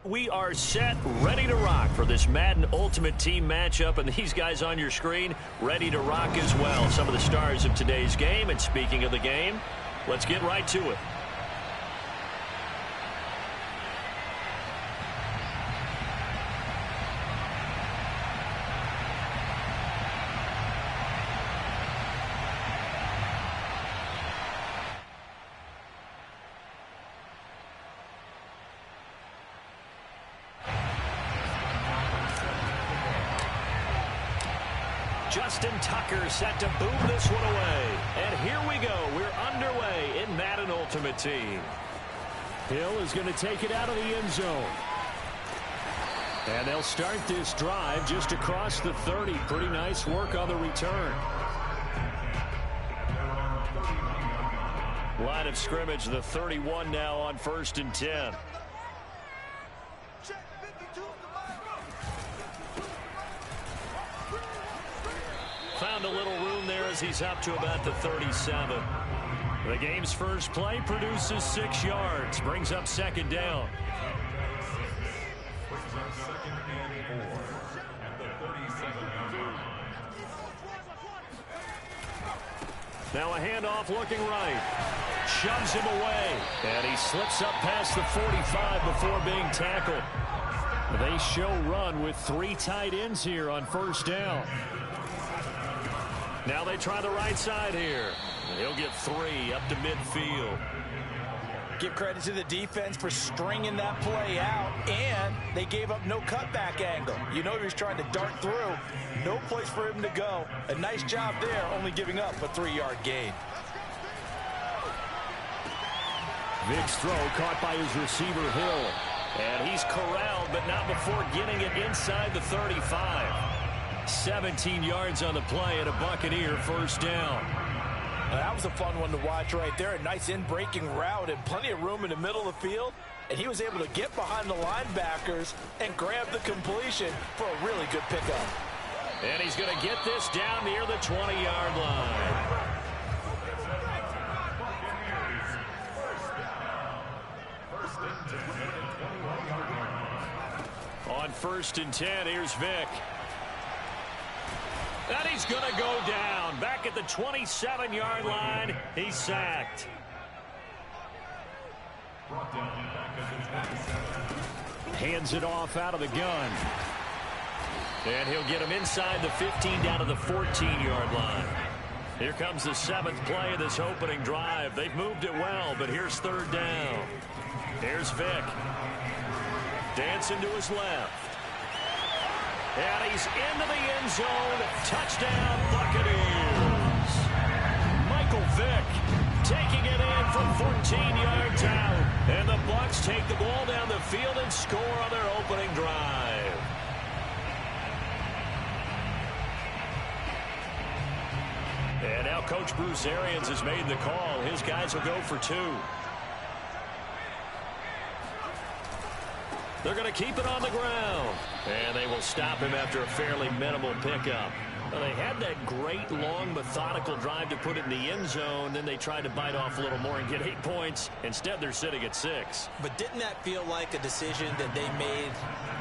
We are set, ready to rock for this Madden Ultimate Team matchup, and these guys on your screen ready to rock as well. Some of the stars of today's game, and speaking of the game, let's get right to it. Justin Tucker set to boom this one away. And here we go. We're underway in Madden Ultimate Team. Hill is going to take it out of the end zone. And they'll start this drive just across the 30. Pretty nice work on the return. Line of scrimmage, the 31 now on 1st and 10. Found a little room there as he's up to about the 37. The game's first play produces 6 yards. Brings up 2nd down. Now a handoff looking right. Shoves him away. And he slips up past the 45 before being tackled. They show run with 3 tight ends here on 1st down. Now they try the right side here. And he'll get 3 up to midfield. Give credit to the defense for stringing that play out, and they gave up no cutback angle. You know he was trying to dart through. No place for him to go. A nice job there, only giving up a 3-yard gain. Vic's throw caught by his receiver, Hill. And he's corralled, but not before getting it inside the 35. 17 yards on the play and a Buccaneer 1st down. That was a fun one to watch right there. A nice in-breaking route and plenty of room in the middle of the field. And he was able to get behind the linebackers and grab the completion for a really good pickup. And he's going to get this down near the 20-yard line. On 1st and 10, here's Vic. And he's going to go down. Back at the 27-yard line, he's sacked. Hands it off out of the gun. And he'll get him inside the 15 down to the 14-yard line. Here comes the 7th play of this opening drive. They've moved it well, but here's 3rd down. Here's Vic. Dancing to his left. And he's into the end zone. Touchdown, Buccaneers. Michael Vick taking it in from 14 yards out. And the Bucs take the ball down the field and score on their opening drive. And now Coach Bruce Arians has made the call. His guys will go for 2. They're going to keep it on the ground. And they will stop him after a fairly minimal pickup. Well, they had that great, long, methodical drive to put it in the end zone. Then they tried to bite off a little more and get 8 points. Instead, they're sitting at 6. But didn't that feel like a decision that they made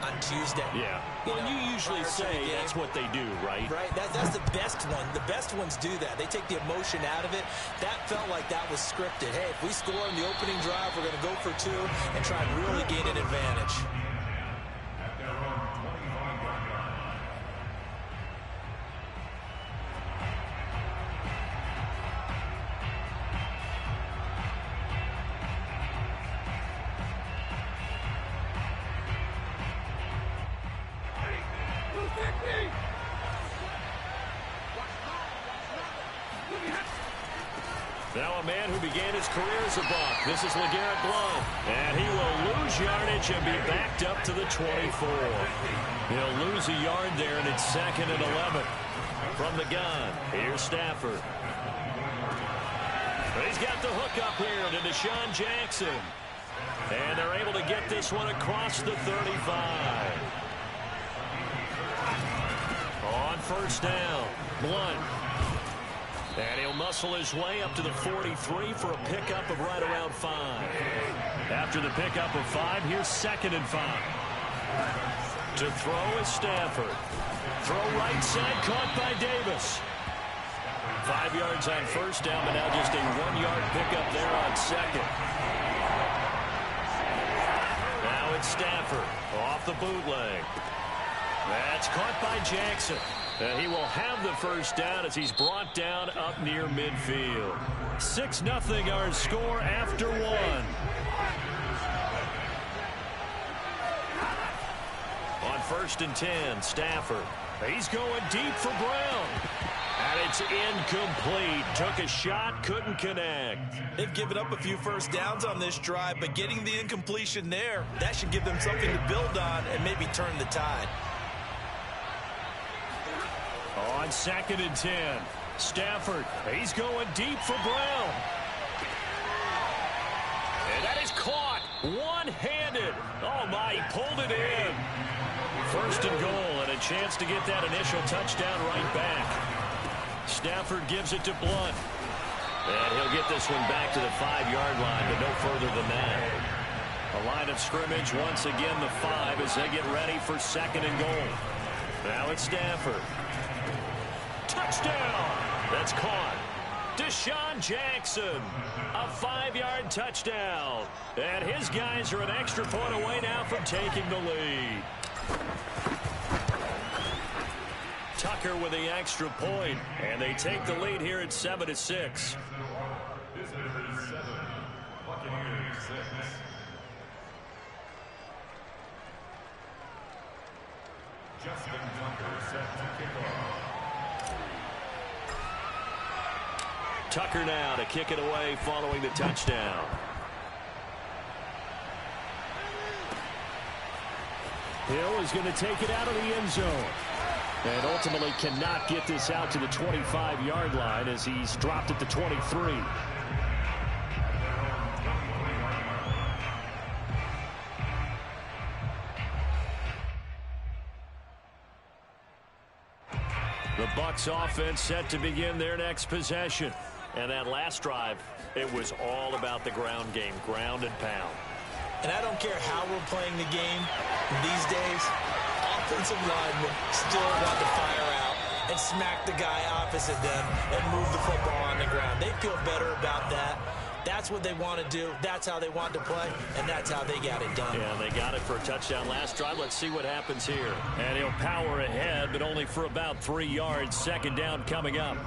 on Tuesday? Yeah. Well, you usually say that's what they do, right? Right. That's the best one. The best ones do that. They take the emotion out of it. That felt like that was scripted. Hey, if we score in the opening drive, we're going to go for 2 and try and really gain an advantage. Now a man who began his career as a Buck. This is LeGarrette Blount. And he will lose yardage and be backed up to the 24. He'll lose a yard there, and it's 2nd and 11. From the gun, here's Stafford. He's got the hook up here to Deshaun Jackson. And they're able to get this one across the 35. On 1st down, Blount. And he'll muscle his way up to the 43 for a pickup of right around 5. After the pickup of 5, here's 2nd and 5. To throw is Stafford. Throw right side, caught by Davis. 5 yards on first down, but now just a 1-yard pickup there on 2nd. Now it's Stafford off the bootleg. That's caught by Jackson. And he will have the first down as he's brought down up near midfield. 6-0 our score after 1. On 1st and 10, Stafford. He's going deep for Brown. And it's incomplete. Took a shot, couldn't connect. They've given up a few first downs on this drive, but getting the incompletion there, that should give them something to build on and maybe turn the tide. On 2nd and 10, Stafford. He's going deep for Brown. And that is caught one-handed. Oh, my, he pulled it in. 1st and goal, and a chance to get that initial touchdown right back. Stafford gives it to Blunt. And he'll get this one back to the 5-yard line, but no further than that. A line of scrimmage, once again the 5 as they get ready for 2nd and goal. Now it's Stafford. Touchdown! That's caught. Deshaun Jackson. A 5-yard touchdown. And his guys are an extra point away now from taking the lead. Tucker with the extra point, and they take the lead here at 7-6. This is 7, Buccaneers 6. Justin Tucker set to kick off. Tucker now to kick it away following the touchdown. Hill is going to take it out of the end zone. And ultimately cannot get this out to the 25-yard line as he's dropped at the 23. The Bucs offense set to begin their next possession. And that last drive, it was all about the ground game, ground and pound. And I don't care how we're playing the game these days, offensive linemen still want to fire out and smack the guy opposite them and move the football on the ground. They feel better about that. That's what they want to do. That's how they want to play, and that's how they got it done. Yeah, they got it for a touchdown last drive. Let's see what happens here. And he'll power ahead, but only for about 3 yards. 2nd down coming up.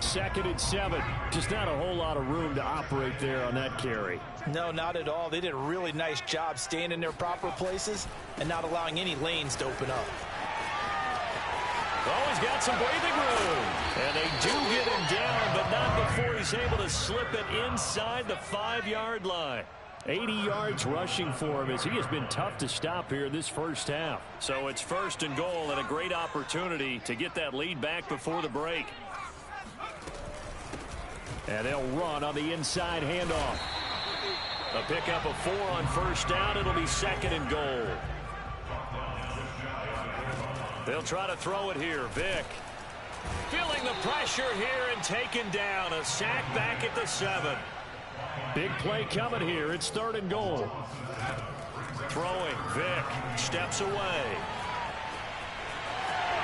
2nd and 7. Just not a whole lot of room to operate there on that carry. No, not at all. They did a really nice job staying in their proper places and not allowing any lanes to open up. Oh, he's got some breathing room. And they do get him down, but not before he's able to slip it inside the 5-yard line. 80 yards rushing for him as he has been tough to stop here this first half. So it's 1st and goal and a great opportunity to get that lead back before the break. And they'll run on the inside handoff. A pickup of 4 on 1st down. It'll be 2nd and goal. They'll try to throw it here. Vick feeling the pressure here and taken down. A sack back at the 7. Big play coming here. It's 3rd and goal. Throwing. Vick steps away.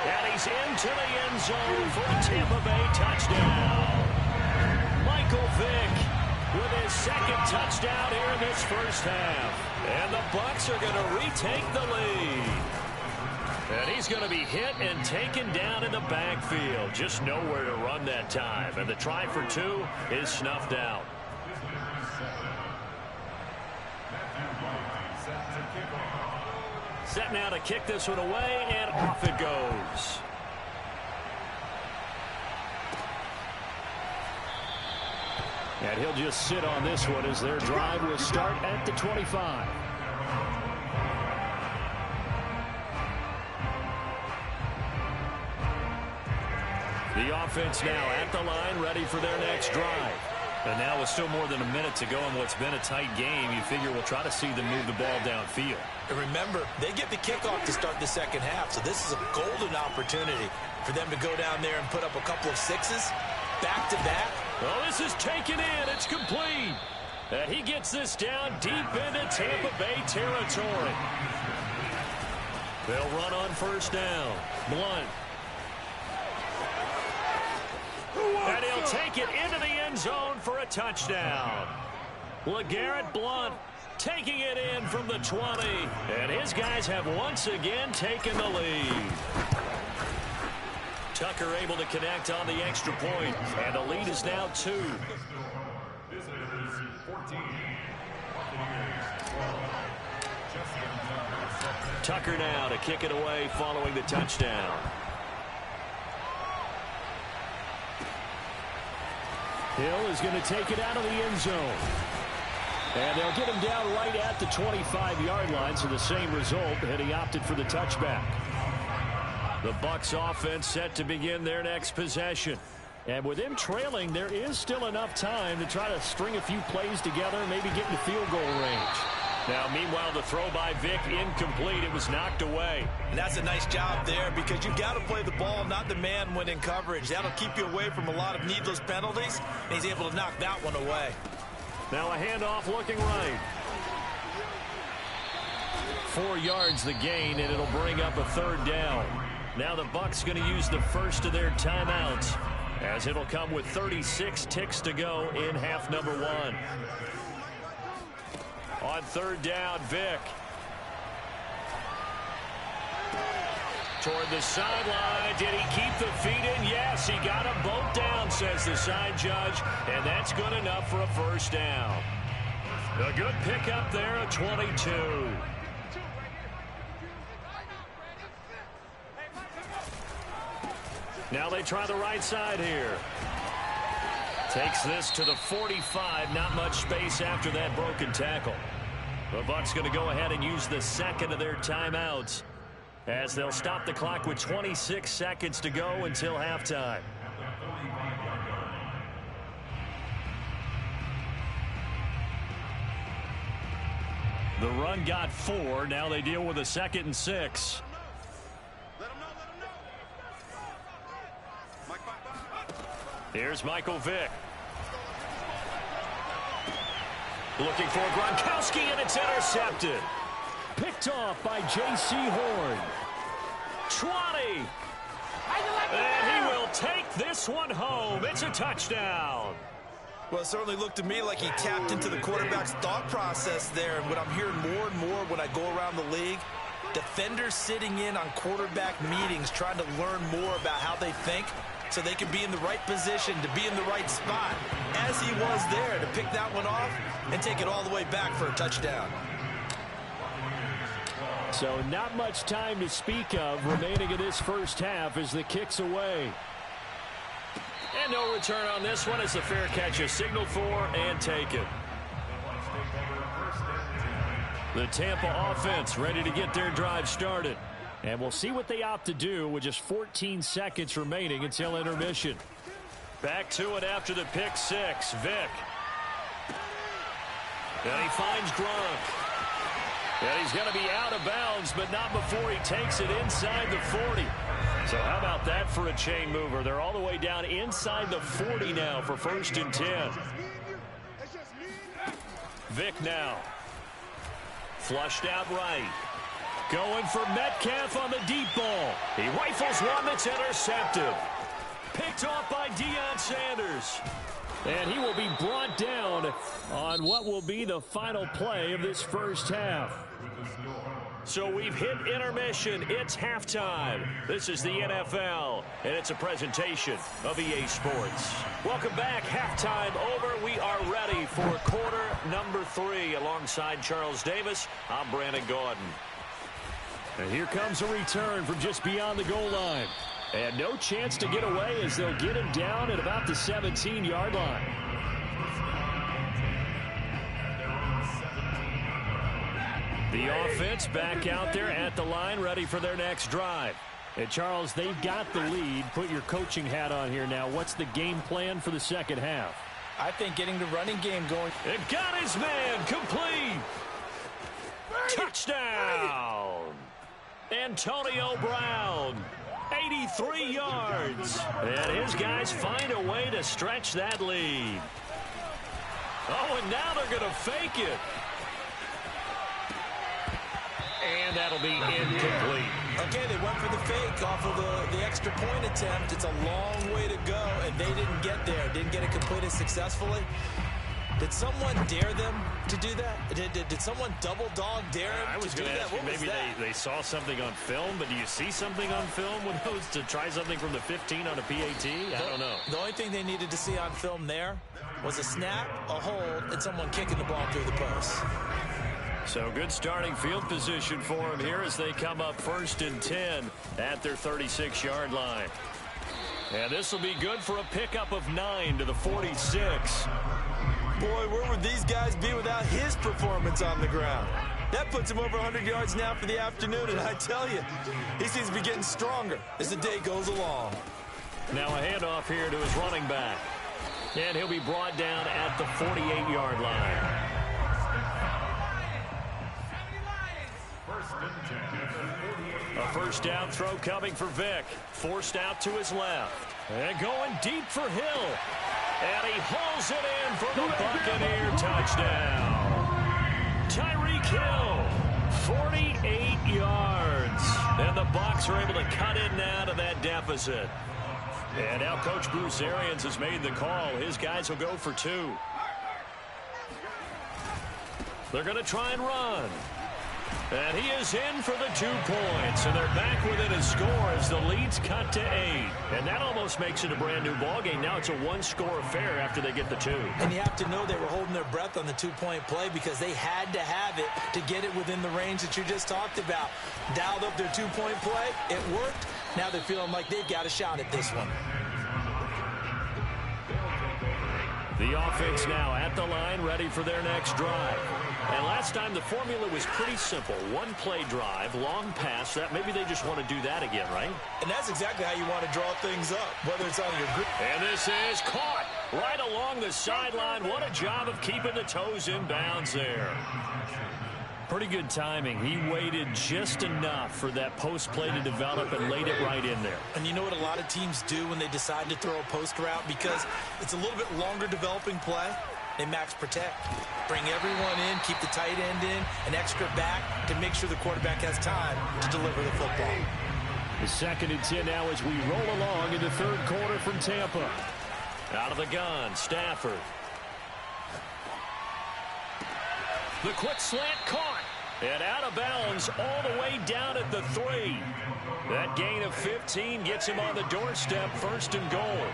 And he's into the end zone for a Tampa Bay touchdown. Michael Vick with his 2nd touchdown here in this first half. And the Bucs are going to retake the lead. And he's going to be hit and taken down in the backfield. Just nowhere to run that time. And the try for 2 is snuffed out. Set now to kick this one away, and off it goes. And he'll just sit on this one as their drive will start at the 25. The offense now at the line, ready for their next drive. And now with still more than a minute to go in what's been a tight game, you figure we'll try to see them move the ball downfield. And remember, they get the kickoff to start the second half, so this is a golden opportunity for them to go down there and put up a couple of 6s back-to-back. Well, this is taken in. It's complete. And he gets this down deep into Tampa Bay territory. They'll run on first down. Blunt. And he'll take it into the end zone for a touchdown. LeGarrette Blunt taking it in from the 20. And his guys have once again taken the lead. Tucker able to connect on the extra point. And the lead is now 2. This is 14. Tucker now to kick it away following the touchdown. Hill is going to take it out of the end zone. And they'll get him down right at the 25-yard line, so the same result, and he opted for the touchback. The Bucs offense set to begin their next possession. And with him trailing, there is still enough time to try to string a few plays together, maybe get into field goal range. Now, meanwhile, the throw by Vick incomplete. It was knocked away. And that's a nice job there because you've got to play the ball, not the man when in coverage. That'll keep you away from a lot of needless penalties, and he's able to knock that one away. Now a handoff looking right. 4 yards the gain, and it'll bring up a 3rd down. Now the Bucs going to use the first of their timeouts, as it'll come with 36 ticks to go in half number 1. On 3rd down, Vick. Toward the sideline. Did he keep the feet in? Yes, he got them both down, says the side judge, and that's good enough for a 1st down. A good pickup there, a 22. Now they try the right side here. Takes this to the 45. Not much space after that broken tackle. The Bucs going to go ahead and use the second of their timeouts, as they'll stop the clock with 26 seconds to go until halftime. The run got 4. Now they deal with a 2nd and 6. Here's Michael Vick. Looking for Gronkowski, and it's intercepted. Picked off by J.C. Horn. 20. And he will take this one home. It's a touchdown. Well, it certainly looked to me like he tapped into the quarterback's thought process there. And what I'm hearing more and more when I go around the league, defenders sitting in on quarterback meetings trying to learn more about how they think so they can be in the right position to be in the right spot, as he was there to pick that one off and take it all the way back for a touchdown. So not much time to speak of remaining in this first half as the kick's away. And no return on this one. It's a fair catch, a signal for and taken. The Tampa offense ready to get their drive started. And we'll see what they opt to do with just 14 seconds remaining until intermission. Back to it after the pick 6. Vick. And he finds Gronk. And he's going to be out of bounds, but not before he takes it inside the 40. So how about that for a chain mover? They're all the way down inside the 40 now for 1st and 10. Vick now. Flushed out right. Going for Metcalf on the deep ball. He rifles one that's intercepted. Picked off by Deion Sanders. And he will be brought down on what will be the final play of this first half. So we've hit intermission. It's halftime. This is the NFL, and it's a presentation of EA Sports. Welcome back. Halftime over. We are ready for quarter number 3. Alongside Charles Davis, I'm Brandon Gaudin. And here comes a return from just beyond the goal line. And no chance to get away as they'll get him down at about the 17-yard line. The offense back out there at the line, ready for their next drive. And Charles, they've got the lead. Put your coaching hat on here now. What's the game plan for the second half? I think getting the running game going. It got his man complete. Touchdown. Antonio Brown. A 83 yards. And his guys find a way to stretch that lead. Oh, and now they're going to fake it. And that'll be incomplete. Okay, they went for the fake off of the extra point attempt. It's a long way to go, and they didn't get there. Didn't get it completed successfully. Did someone dare them to do that? Did someone double dog dare them to do that? What was that? Maybe they saw something on film, but do you see something on film with those to try something from the 15 on a PAT? I don't know. The only thing they needed to see on film there was a snap, a hold, and someone kicking the ball through the post. So good starting field position for them here as they come up 1st and 10 at their 36-yard line. And this will be good for a pickup of 9 to the 46. Boy, where would these guys be without his performance on the ground? That puts him over 100 yards now for the afternoon, and I tell you, he seems to be getting stronger as the day goes along. Now a handoff here to his running back. And he'll be brought down at the 48-yard line. A first down throw coming for Vick. Forced out to his left. And going deep for Hill. And he hauls it in for the Buccaneer touchdown. Tyreek Hill, 48 yards. And the Bucs are able to cut in now to that deficit. And now Coach Bruce Arians has made the call. His guys will go for 2. They're going to try and run. And he is in for the 2 points. And they're back within a score as the lead's cut to 8. And that almost makes it a brand-new ballgame. Now it's a 1-score affair after they get the 2. And you have to know they were holding their breath on the 2-point play because they had to have it to get it within the range that you just talked about. Dialed up their 2-point play. It worked. Now they're feeling like they've got a shot at this one. The offense now at the line, ready for their next drive. And last time the formula was pretty simple. 1-play drive, long pass. That maybe they just want to do that again, right? And that's exactly how you want to draw things up, whether it's on your grip. And this is caught right along the sideline. What a job of keeping the toes in bounds there. Pretty good timing. He waited just enough for that post play to develop and laid it right in there. And you know what a lot of teams do when they decide to throw a post route? Because it's a little bit longer developing play. They max protect. Bring everyone in, keep the tight end in, an extra back to make sure the quarterback has time to deliver the football. The 2nd and 10 now as we roll along in the 3rd quarter from Tampa. Out of the gun, Stafford. The quick slant caught. And out of bounds all the way down at the 3. That gain of 15 gets him on the doorstep, 1st and goal.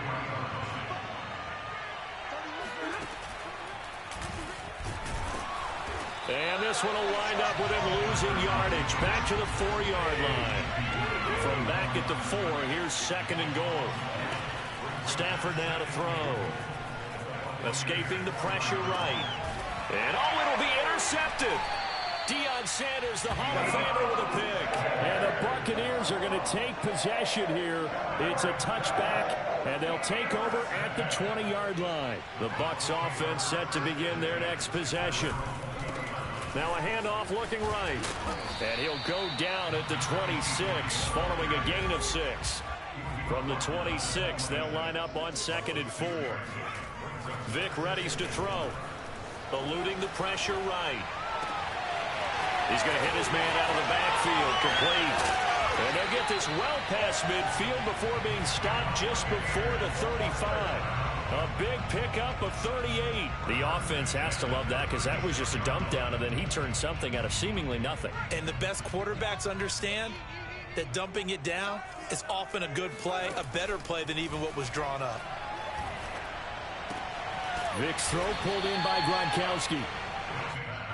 And this one will wind up with him losing yardage. Back to the 4-yard line. From back at the 4, here's 2nd and goal. Stafford now to throw. Escaping the pressure right. And it'll be intercepted. Deion Sanders, the Hall of Famer, with a pick. And the Buccaneers are going to take possession here. It's a touchback, and they'll take over at the 20-yard line. The Bucs offense set to begin their next possession. Now a handoff looking right. And he'll go down at the 26 following a gain of 6. From the 26, they'll line up on 2nd and 4. Vick readies to throw. Eluding the pressure right. He's going to hit his man out of the backfield, complete. And they'll get this well past midfield before being stopped just before the 35. A big pickup of 38. The offense has to love that because that was just a dump down, and then he turned something out of seemingly nothing. And the best quarterbacks understand that dumping it down is often a good play, a better play than even what was drawn up. Vick's throw pulled in by Gronkowski.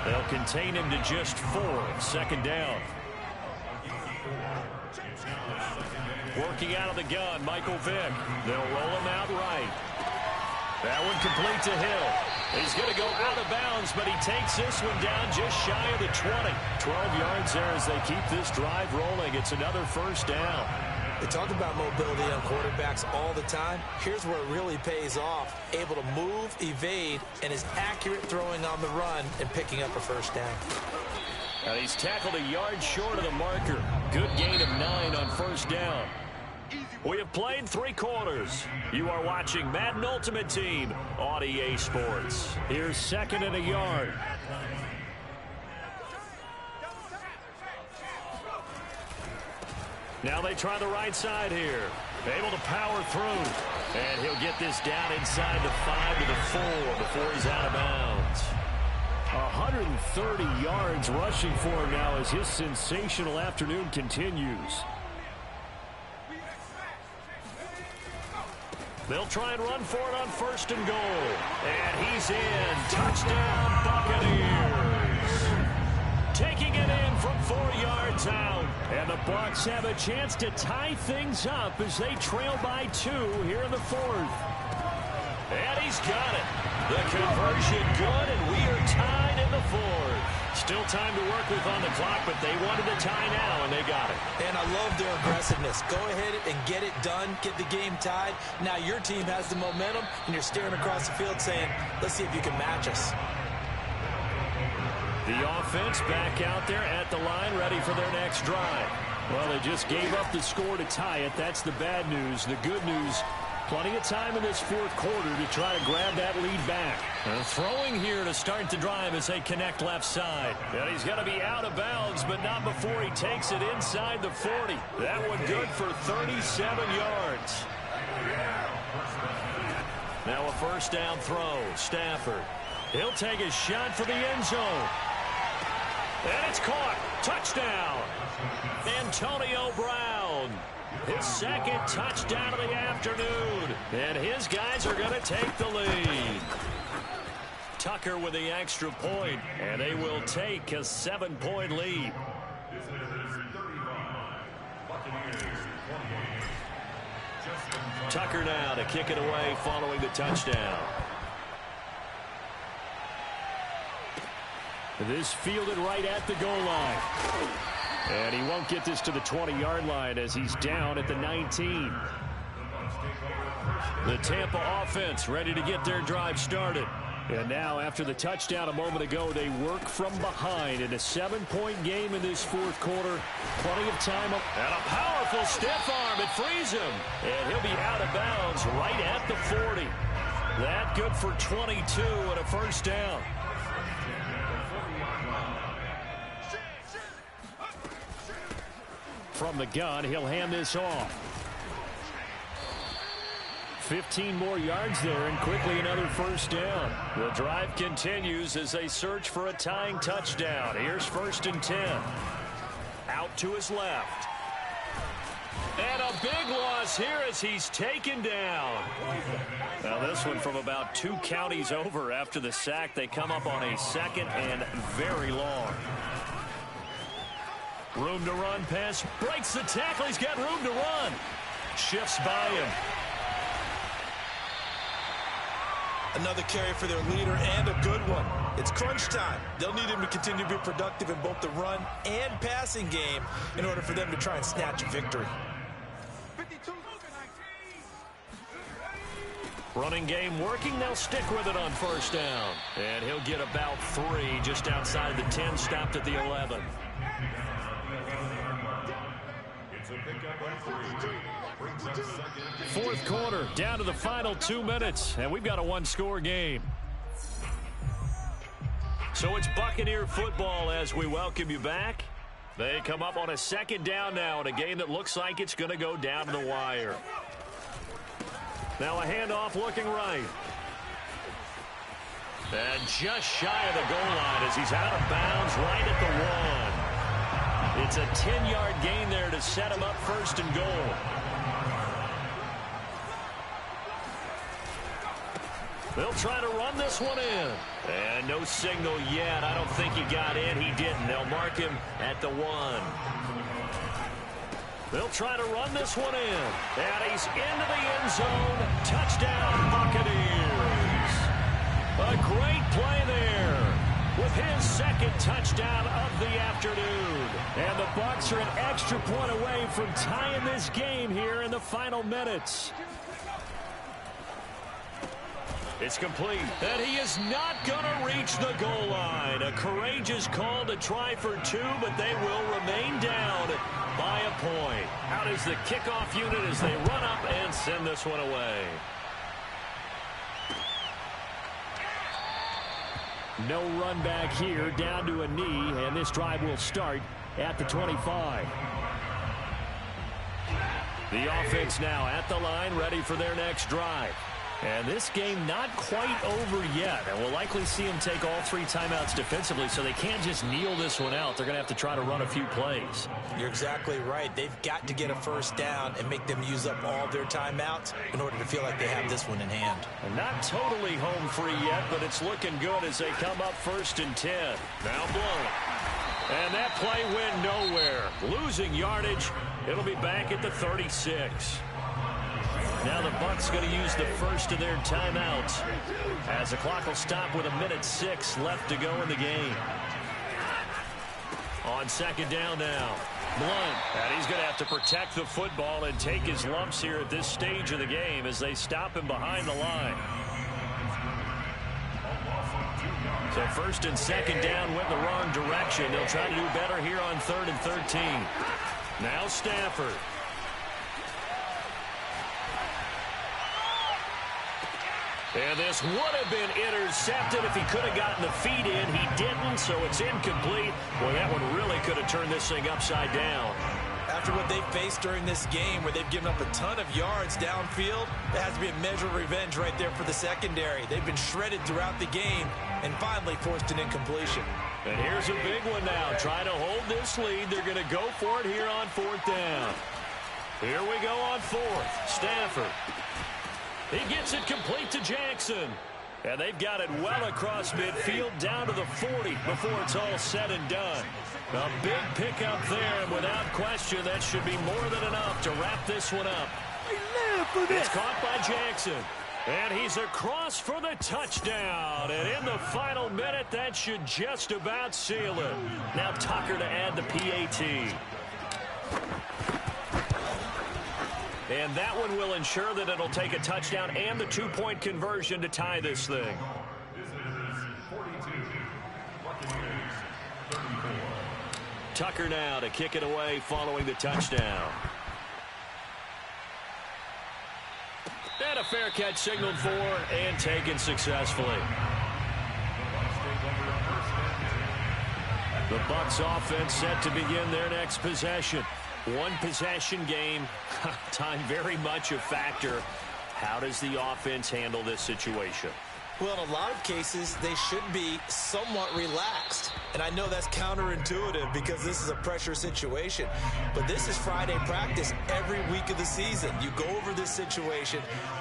They'll contain him to just 4. 2nd down. Working out of the gun, Michael Vick. They'll roll him out right. That one complete to Hill. He's going to go out of bounds, but he takes this one down just shy of the 20. 12 yards there as they keep this drive rolling. It's another 1st down. They talk about mobility on quarterbacks all the time. Here's where it really pays off. Able to move, evade, and is accurate throwing on the run and picking up a 1st down. He's tackled a yard short of the marker. Good gain of 9 on 1st down. We have played 3 quarters. You are watching Madden Ultimate Team on EA Sports. Here's 2nd and a yard. Now they try the right side here. Able to power through. And he'll get this down inside the 5 to the 4 before he's out of bounds. 130 yards rushing for him now as his sensational afternoon continues. They'll try and run for it on 1st and goal. And he's in. Touchdown, Buccaneers. Taking it in from 4 yards out. And the Bucs have a chance to tie things up as they trail by 2 here in the 4th. And he's got it. The conversion good, and we are tied in the 4th. Still time to work with on the clock, but they wanted to tie now, and they got it. And I love their aggressiveness. Go ahead and get it done, get the game tied. Now your team has the momentum, and you're staring across the field saying, let's see if you can match us. The offense back out there at the line, ready for their next drive. Well, they just gave up the score to tie it. That's the bad news. The good news, plenty of time in this 4th quarter to try to grab that lead back. Throwing here to start the drive as they connect left side. And he's going to be out of bounds, but not before he takes it inside the 40. That one good for 37 yards. Now a 1st down throw. Stafford. He'll take a shot for the end zone. And it's caught. Touchdown. Antonio Brown. His 2nd touchdown of the afternoon. And his guys are going to take the lead. Tucker with the extra point, and they will take a 7-point lead. Tucker now to kick it away following the touchdown. This fielded right at the goal line. And he won't get this to the 20-yard line as he's down at the 19. The Tampa offense ready to get their drive started. And now, after the touchdown a moment ago, they work from behind in a 7-point game in this 4th quarter. Plenty of time. And a powerful stiff arm. It frees him. And he'll be out of bounds right at the 40. That good for 22 and a 1st down. From the gun, he'll hand this off. 15 more yards there, and quickly another 1st down. The drive continues as they search for a tying touchdown. Here's 1st and 10. Out to his left. And a big loss here as he's taken down. Now this one from about 2 counties over after the sack. They come up on a 2nd and very long. Room to run pass. Breaks the tackle. He's got room to run. Shifts by him. Another carry for their leader, and a good one. It's crunch time. They'll need him to continue to be productive in both the run and passing game in order for them to try and snatch a victory. Running game working. They'll stick with it on 1st down. And he'll get about 3 just outside the 10, stopped at the 11. It's a pickup of 3. Brings up 2nd. 4th quarter, down to the final 2 minutes, and we've got a 1-score game. So it's Buccaneer football as we welcome you back. They come up on a 2nd down now in a game that looks like it's going to go down to the wire. Now a handoff looking right. And just shy of the goal line as he's out of bounds right at the 1. It's a 10-yard gain there to set him up 1st and goal. They'll try to run this one in. And no signal yet. I don't think he got in. He didn't. They'll mark him at the 1. They'll try to run this one in. And he's into the end zone. Touchdown, Buccaneers. A great play there with his 2nd touchdown of the afternoon. And the Bucs are an extra point away from tying this game here in the final minutes. It's complete. And he is not going to reach the goal line. A courageous call to try for 2, but they will remain down by a point. Out is the kickoff unit as they run up and send this one away. No run back here, down to a knee, and this drive will start at the 25. The offense now at the line, ready for their next drive. And this game not quite over yet, and we'll likely see them take all 3 timeouts defensively, so they can't just kneel this one out. They're going to have to try to run a few plays. You're exactly right. They've got to get a first down and make them use up all their timeouts in order to feel like they have this one in hand. And not totally home free yet, but it's looking good as they come up 1st and 10. Now blown. And that play went nowhere. Losing yardage. It'll be back at the 36. Now the Bucs going to use the first of their timeouts as the clock will stop with 1:06 left to go in the game. On 2nd down now. Blunt. And he's going to have to protect the football and take his lumps here at this stage of the game as they stop him behind the line. So 1st and 2nd down went the wrong direction. They'll try to do better here on 3rd and 13. Now Stafford. And this would have been intercepted if he could have gotten the feet in. He didn't, so it's incomplete. Boy, that one really could have turned this thing upside down. After what they faced during this game where they've given up a ton of yards downfield, that has to be a measure of revenge right there for the secondary. They've been shredded throughout the game and finally forced an incompletion. And here's a big one now. Trying to hold this lead. They're going to go for it here on 4th down. Here we go on 4th. Stafford. He gets it complete to Jackson. And they've got it well across midfield down to the 40 before it's all said and done. A big pickup there, and without question, that should be more than enough to wrap this one up. It's caught by Jackson. And he's across for the touchdown. And in the final minute, that should just about seal it. Now Tucker to add the PAT. And that one will ensure that it'll take a touchdown and the 2-point conversion to tie this thing. Tucker now to kick it away following the touchdown. And a fair catch signaled for and taken successfully. The Bucs offense set to begin their next possession. One possession game, time very much a factor. How does the offense handle this situation? Well, in a lot of cases, they should be somewhat relaxed. And I know that's counterintuitive because this is a pressure situation. But this is Friday practice every week of the season. You go over this situation,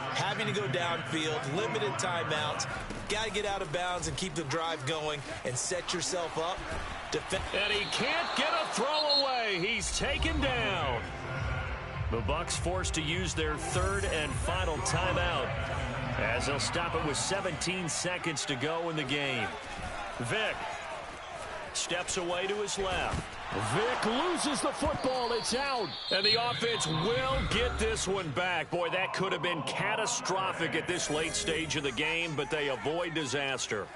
having to go downfield, limited timeouts, got to get out of bounds and keep the drive going and set yourself up. And he can't get a throw away. He's taken down. The Bucs forced to use their 3rd and final timeout as they'll stop it with 17 seconds to go in the game. Vick steps away to his left. Vick loses the football. It's out. And the offense will get this one back. Boy, that could have been catastrophic at this late stage of the game, but they avoid disaster.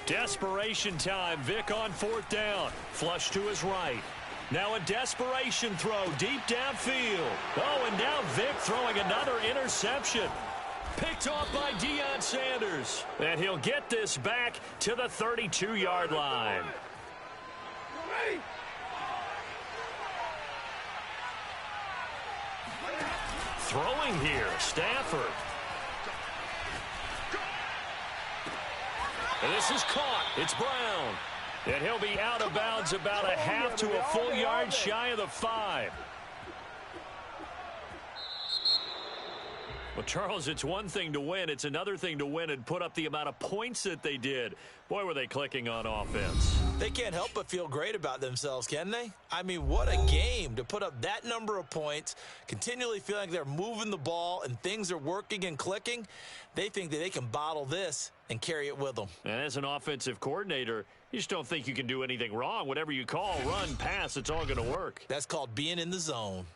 Desperation time. Vick on 4th down. Flush to his right. Now a desperation throw deep downfield. Oh, and now Vick throwing another interception. Picked off by Deion Sanders. And he'll get this back to the 32-yard line. Throwing here, Stafford. And this is caught. It's Brown. And he'll be out of bounds about a half to a full yard shy of the 5. Well, Charles, it's one thing to win. It's another thing to win and put up the amount of points that they did. Boy, were they clicking on offense. They can't help but feel great about themselves, can they? I mean, what a game to put up that number of points, continually feeling like they're moving the ball and things are working and clicking. They think that they can bottle this and carry it with them. And as an offensive coordinator, you just don't think you can do anything wrong. Whatever you call, run, pass, it's all going to work. That's called being in the zone.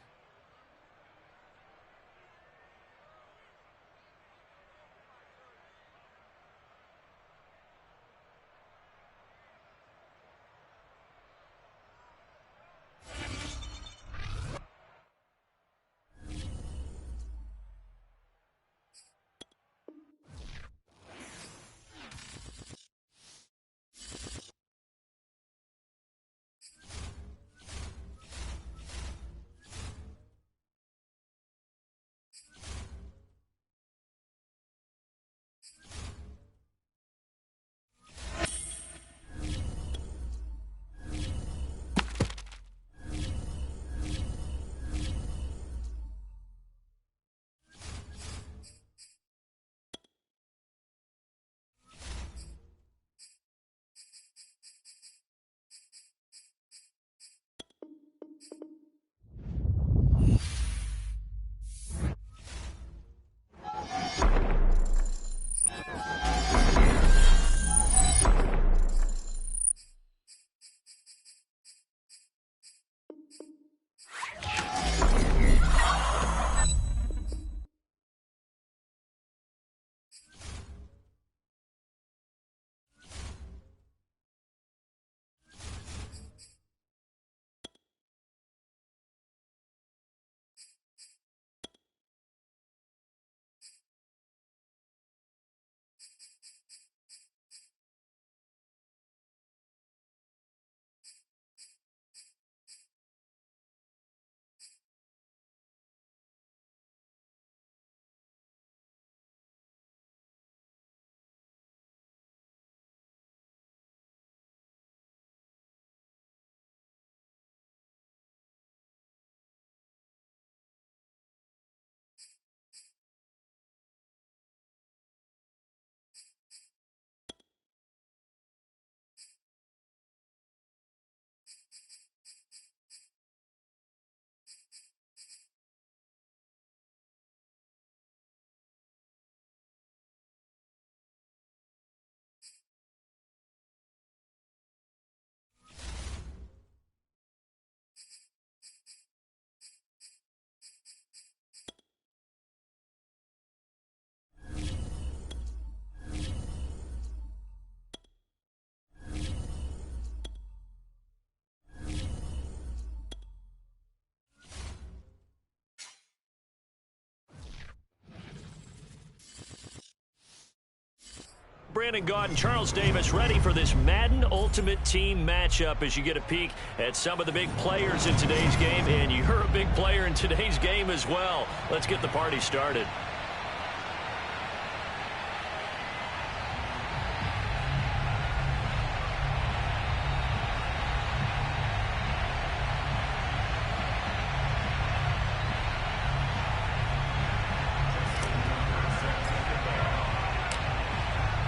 Brandon Gaud and Charles Davis ready for this Madden Ultimate Team matchup as you get a peek at some of the big players in today's game. And you're a big player in today's game as well. Let's get the party started.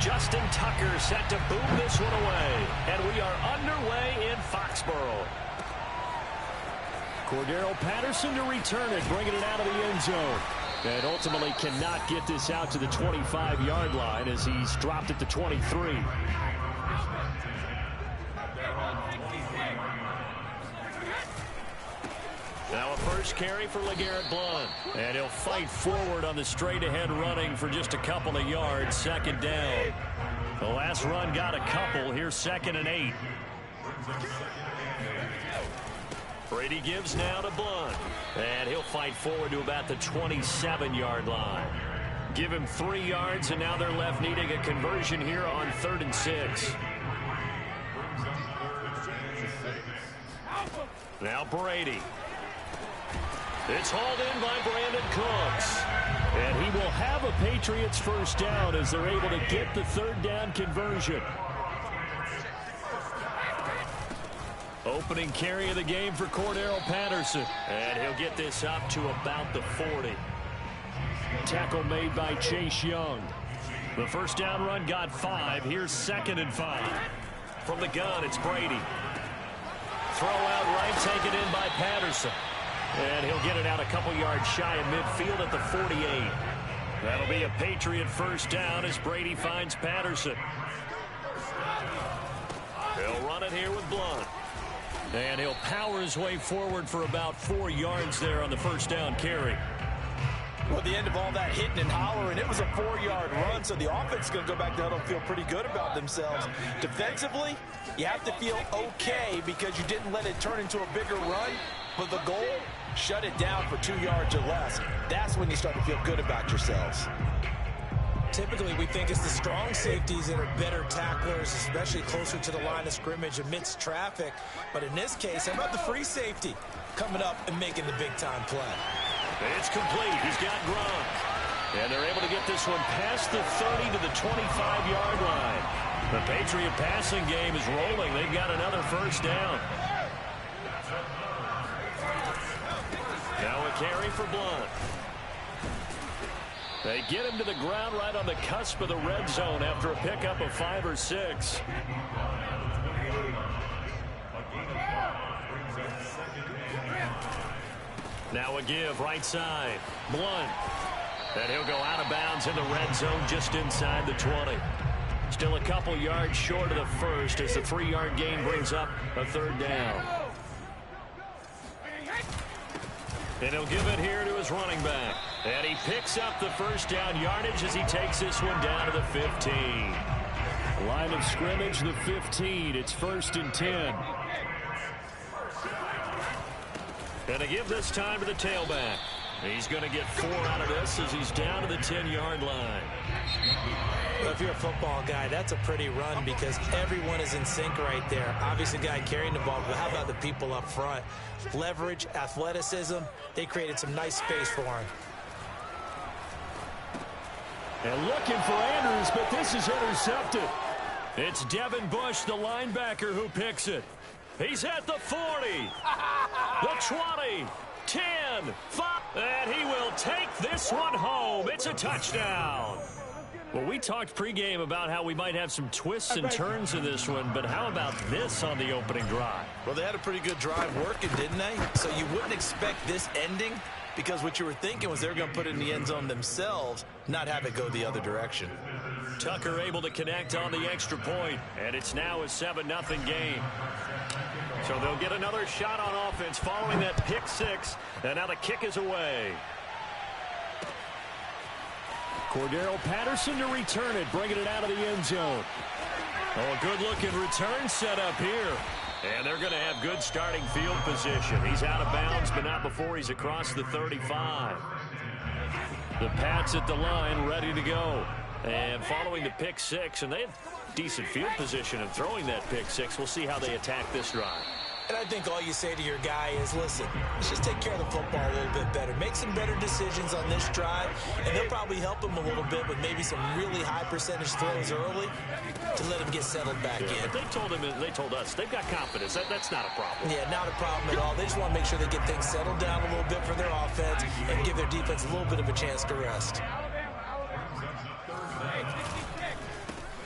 Justin Tucker set to boom this one away. And we are underway in Foxborough. Cordero Patterson to return it, bringing it out of the end zone. And ultimately cannot get this out to the 25-yard line as he's dropped it to 23. Now a first carry for LeGarrette Blount. And he'll fight forward on the straight-ahead running for just a couple of yards. Second down. The last run got a couple. Here's 2nd and 8. Brady gives now to Blount. And he'll fight forward to about the 27-yard line. Give him 3 yards, and now they're left needing a conversion here on 3rd and 6. Now Brady. It's hauled in by Brandon Cooks. And he will have a Patriots first down as they're able to get the 3rd down conversion. Opening carry of the game for Cordero Patterson. And he'll get this up to about the 40. Tackle made by Chase Young. The first down run got 5. Here's 2nd and 5. From the gun, it's Brady. Throw out right, taken in by Patterson. And he'll get it out a couple yards shy of midfield at the 48. That'll be a Patriot first down as Brady finds Patterson. He'll run it here with Blount. And he'll power his way forward for about 4 yards there on the first down carry. Well, at the end of all that hitting and hollering, it was a 4-yard run, so the offense is going to go back to huddle and feel pretty good about themselves. Defensively, you have to feel okay because you didn't let it turn into a bigger run, but the goal, shut it down for 2 yards or less. That's when you start to feel good about yourselves. Typically, we think it's the strong safeties that are better tacklers, especially closer to the line of scrimmage amidst traffic. But in this case, how about the free safety coming up and making the big-time play? It's complete. He's got Gronk. And they're able to get this one past the 30 to the 25-yard line. The Patriot passing game is rolling. They've got another first down. Now a carry for Blount. They get him to the ground right on the cusp of the red zone after a pickup of 5 or 6. Now a give right side. Blount. And he'll go out of bounds in the red zone just inside the 20. Still a couple yards short of the first as the 3-yard gain brings up a 3rd down. And he'll give it here to his running back. And he picks up the first down yardage as he takes this one down to the 15. Line of scrimmage, the 15. It's 1st and 10. And to give this time to the tailback. He's going to get 4 out of this as he's down to the 10-yard line. Well, if you're a football guy, that's a pretty run because everyone is in sync right there. Obviously, the guy carrying the ball, but how about the people up front? Leverage, athleticism, they created some nice space for him. And looking for Andrews, but this is intercepted. It's Devin Bush, the linebacker, who picks it. He's at the 40, the 20, 10, 5, and he will take this one home. It's a touchdown. Well, we talked pregame about how we might have some twists and turns in this one, but how about this on the opening drive? Well, they had a pretty good drive working, didn't they? So you wouldn't expect this ending because what you were thinking was they were going to put it in the end zone themselves, not have it go the other direction. Tucker able to connect on the extra point, and it's now a 7-0 game. So they'll get another shot on offense following that pick 6, and now the kick is away. Cordero Patterson to return it, bringing it out of the end zone. Oh, a good-looking return set up here. And they're going to have good starting field position. He's out of bounds, but not before he's across the 35. The Pats at the line, ready to go. And following the pick six, and they have decent field position in throwing that pick six. We'll see how they attack this drive. And I think all you say to your guy is, listen, let's just take care of the football a little bit better. Make some better decisions on this drive, and they'll probably help him a little bit with maybe some really high percentage throws early to let him get settled back in. But they told us, they've got confidence. That's not a problem. Yeah, not a problem at all. They just want to make sure they get things settled down a little bit for their offense and give their defense a little bit of a chance to rest.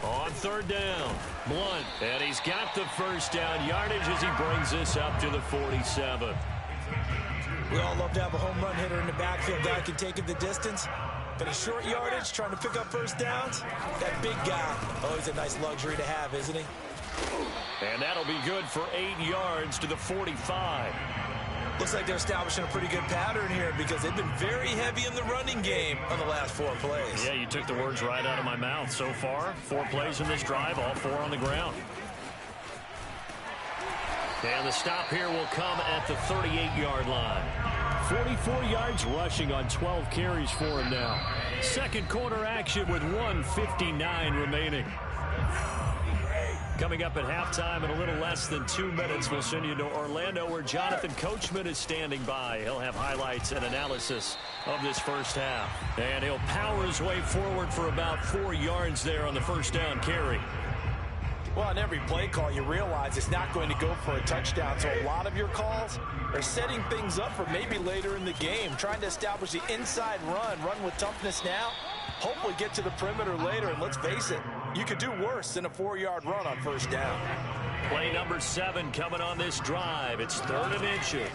On third down, Blunt, and he's got the first down yardage as he brings this up to the 47. We all love to have a home run hitter in the backfield. Guy can take it the distance. But a short yardage, trying to pick up first downs, that big guy, always a nice luxury to have, isn't he? And that'll be good for 8 yards to the 45. Looks like they're establishing a pretty good pattern here because they've been very heavy in the running game on the last 4 plays. Yeah, you took the words right out of my mouth. So far, 4 plays in this drive, all 4 on the ground. And the stop here will come at the 38-yard line. 44 yards rushing on 12 carries for him now. Second quarter action with 1:59 remaining. Coming up at halftime in a little less than 2 minutes, we'll send you to Orlando where Jonathan Coachman is standing by. He'll have highlights and analysis of this first half. And he'll power his way forward for about 4 yards there on the first down carry. Well, on every play call, you realize it's not going to go for a touchdown. So a lot of your calls are setting things up for maybe later in the game, trying to establish the inside run with toughness now, hopefully get to the perimeter later. And let's face it, you could do worse than a 4-yard run on first down. Play number 7 coming on this drive. It's 3rd and inches.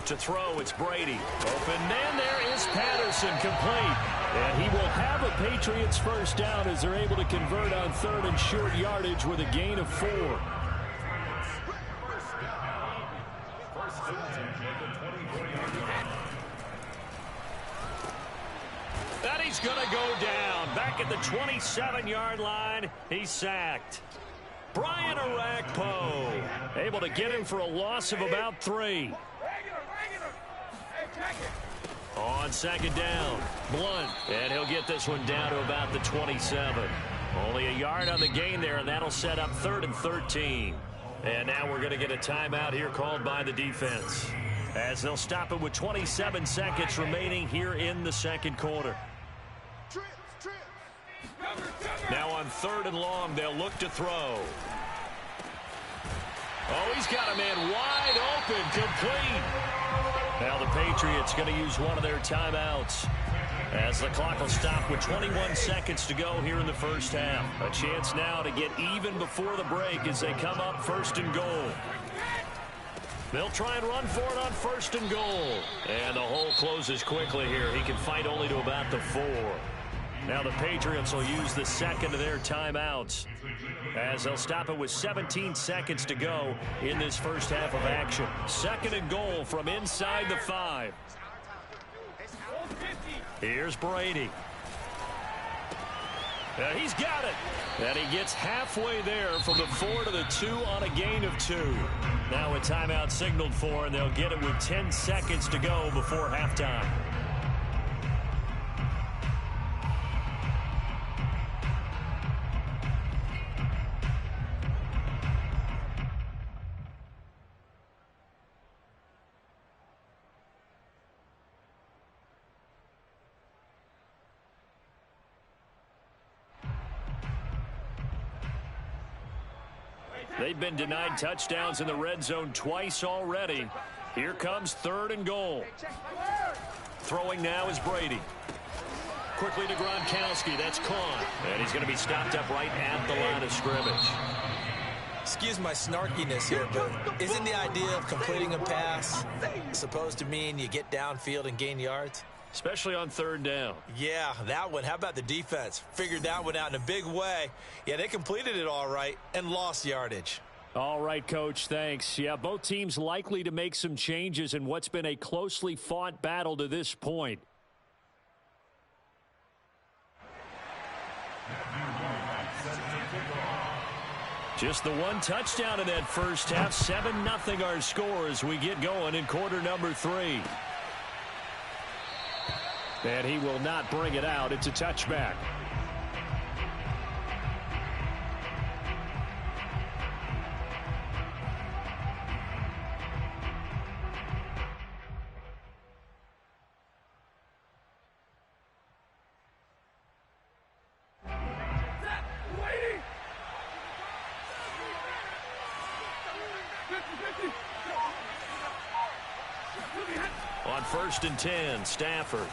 To throw, it's Brady. Open man, there is Patterson, complete. And he will have a Patriots first down as they're able to convert on 3rd and short yardage with a gain of 4. And he's going to go down. Back at the 27-yard line, he's sacked. Brian Orakpo able to get him for a loss of about 3. On second down, Blunt, and he'll get this one down to about the 27. Only a yard on the gain there, and that'll set up 3rd and 13. And now we're going to get a timeout here called by the defense, as they'll stop it with 27 seconds remaining here in the second quarter. Now on 3rd and long, they'll look to throw. Oh, he's got a man wide open, complete. Now the Patriots going to use one of their timeouts as the clock will stop with 21 seconds to go here in the first half. A chance now to get even before the break as they come up 1st and goal. They'll try and run for it on 1st and goal. And the hole closes quickly here. He can fight only to about the 4. Now the Patriots will use the second of their timeouts as they'll stop it with 17 seconds to go in this first half of action. 2nd and goal from inside the 5. Here's Brady. He's got it. And he gets halfway there from the 4 to the 2 on a gain of 2. Now a timeout signaled for, and they'll get it with 10 seconds to go before halftime. They've been denied touchdowns in the red zone twice already. Here comes 3rd and goal. Throwing now is Brady. Quickly to Gronkowski. That's caught. And he's going to be stopped up right at the line of scrimmage. Excuse my snarkiness here, but isn't the idea of completing a pass supposed to mean you get downfield and gain yards? Especially on 3rd down. Yeah, that one. How about the defense? Figured that one out in a big way. Yeah, they completed it all right and lost yardage. All right, Coach, thanks. Yeah, both teams likely to make some changes in what's been a closely fought battle to this point. Just the one touchdown in that first half. 7-0 our score as we get going in quarter number 3. And he will not bring it out. It's a touchback. first and 10. Stafford.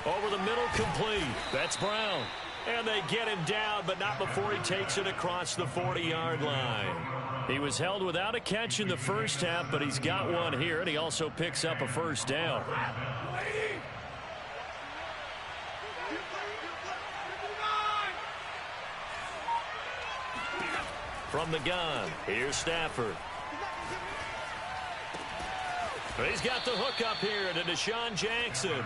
Over the middle, complete. That's Brown. And they get him down, but not before he takes it across the 40-yard line. He was held without a catch in the first half, but he's got one here, and he also picks up a first down. From the gun, here's Stafford. He's got the hook up here to Deshaun Jackson.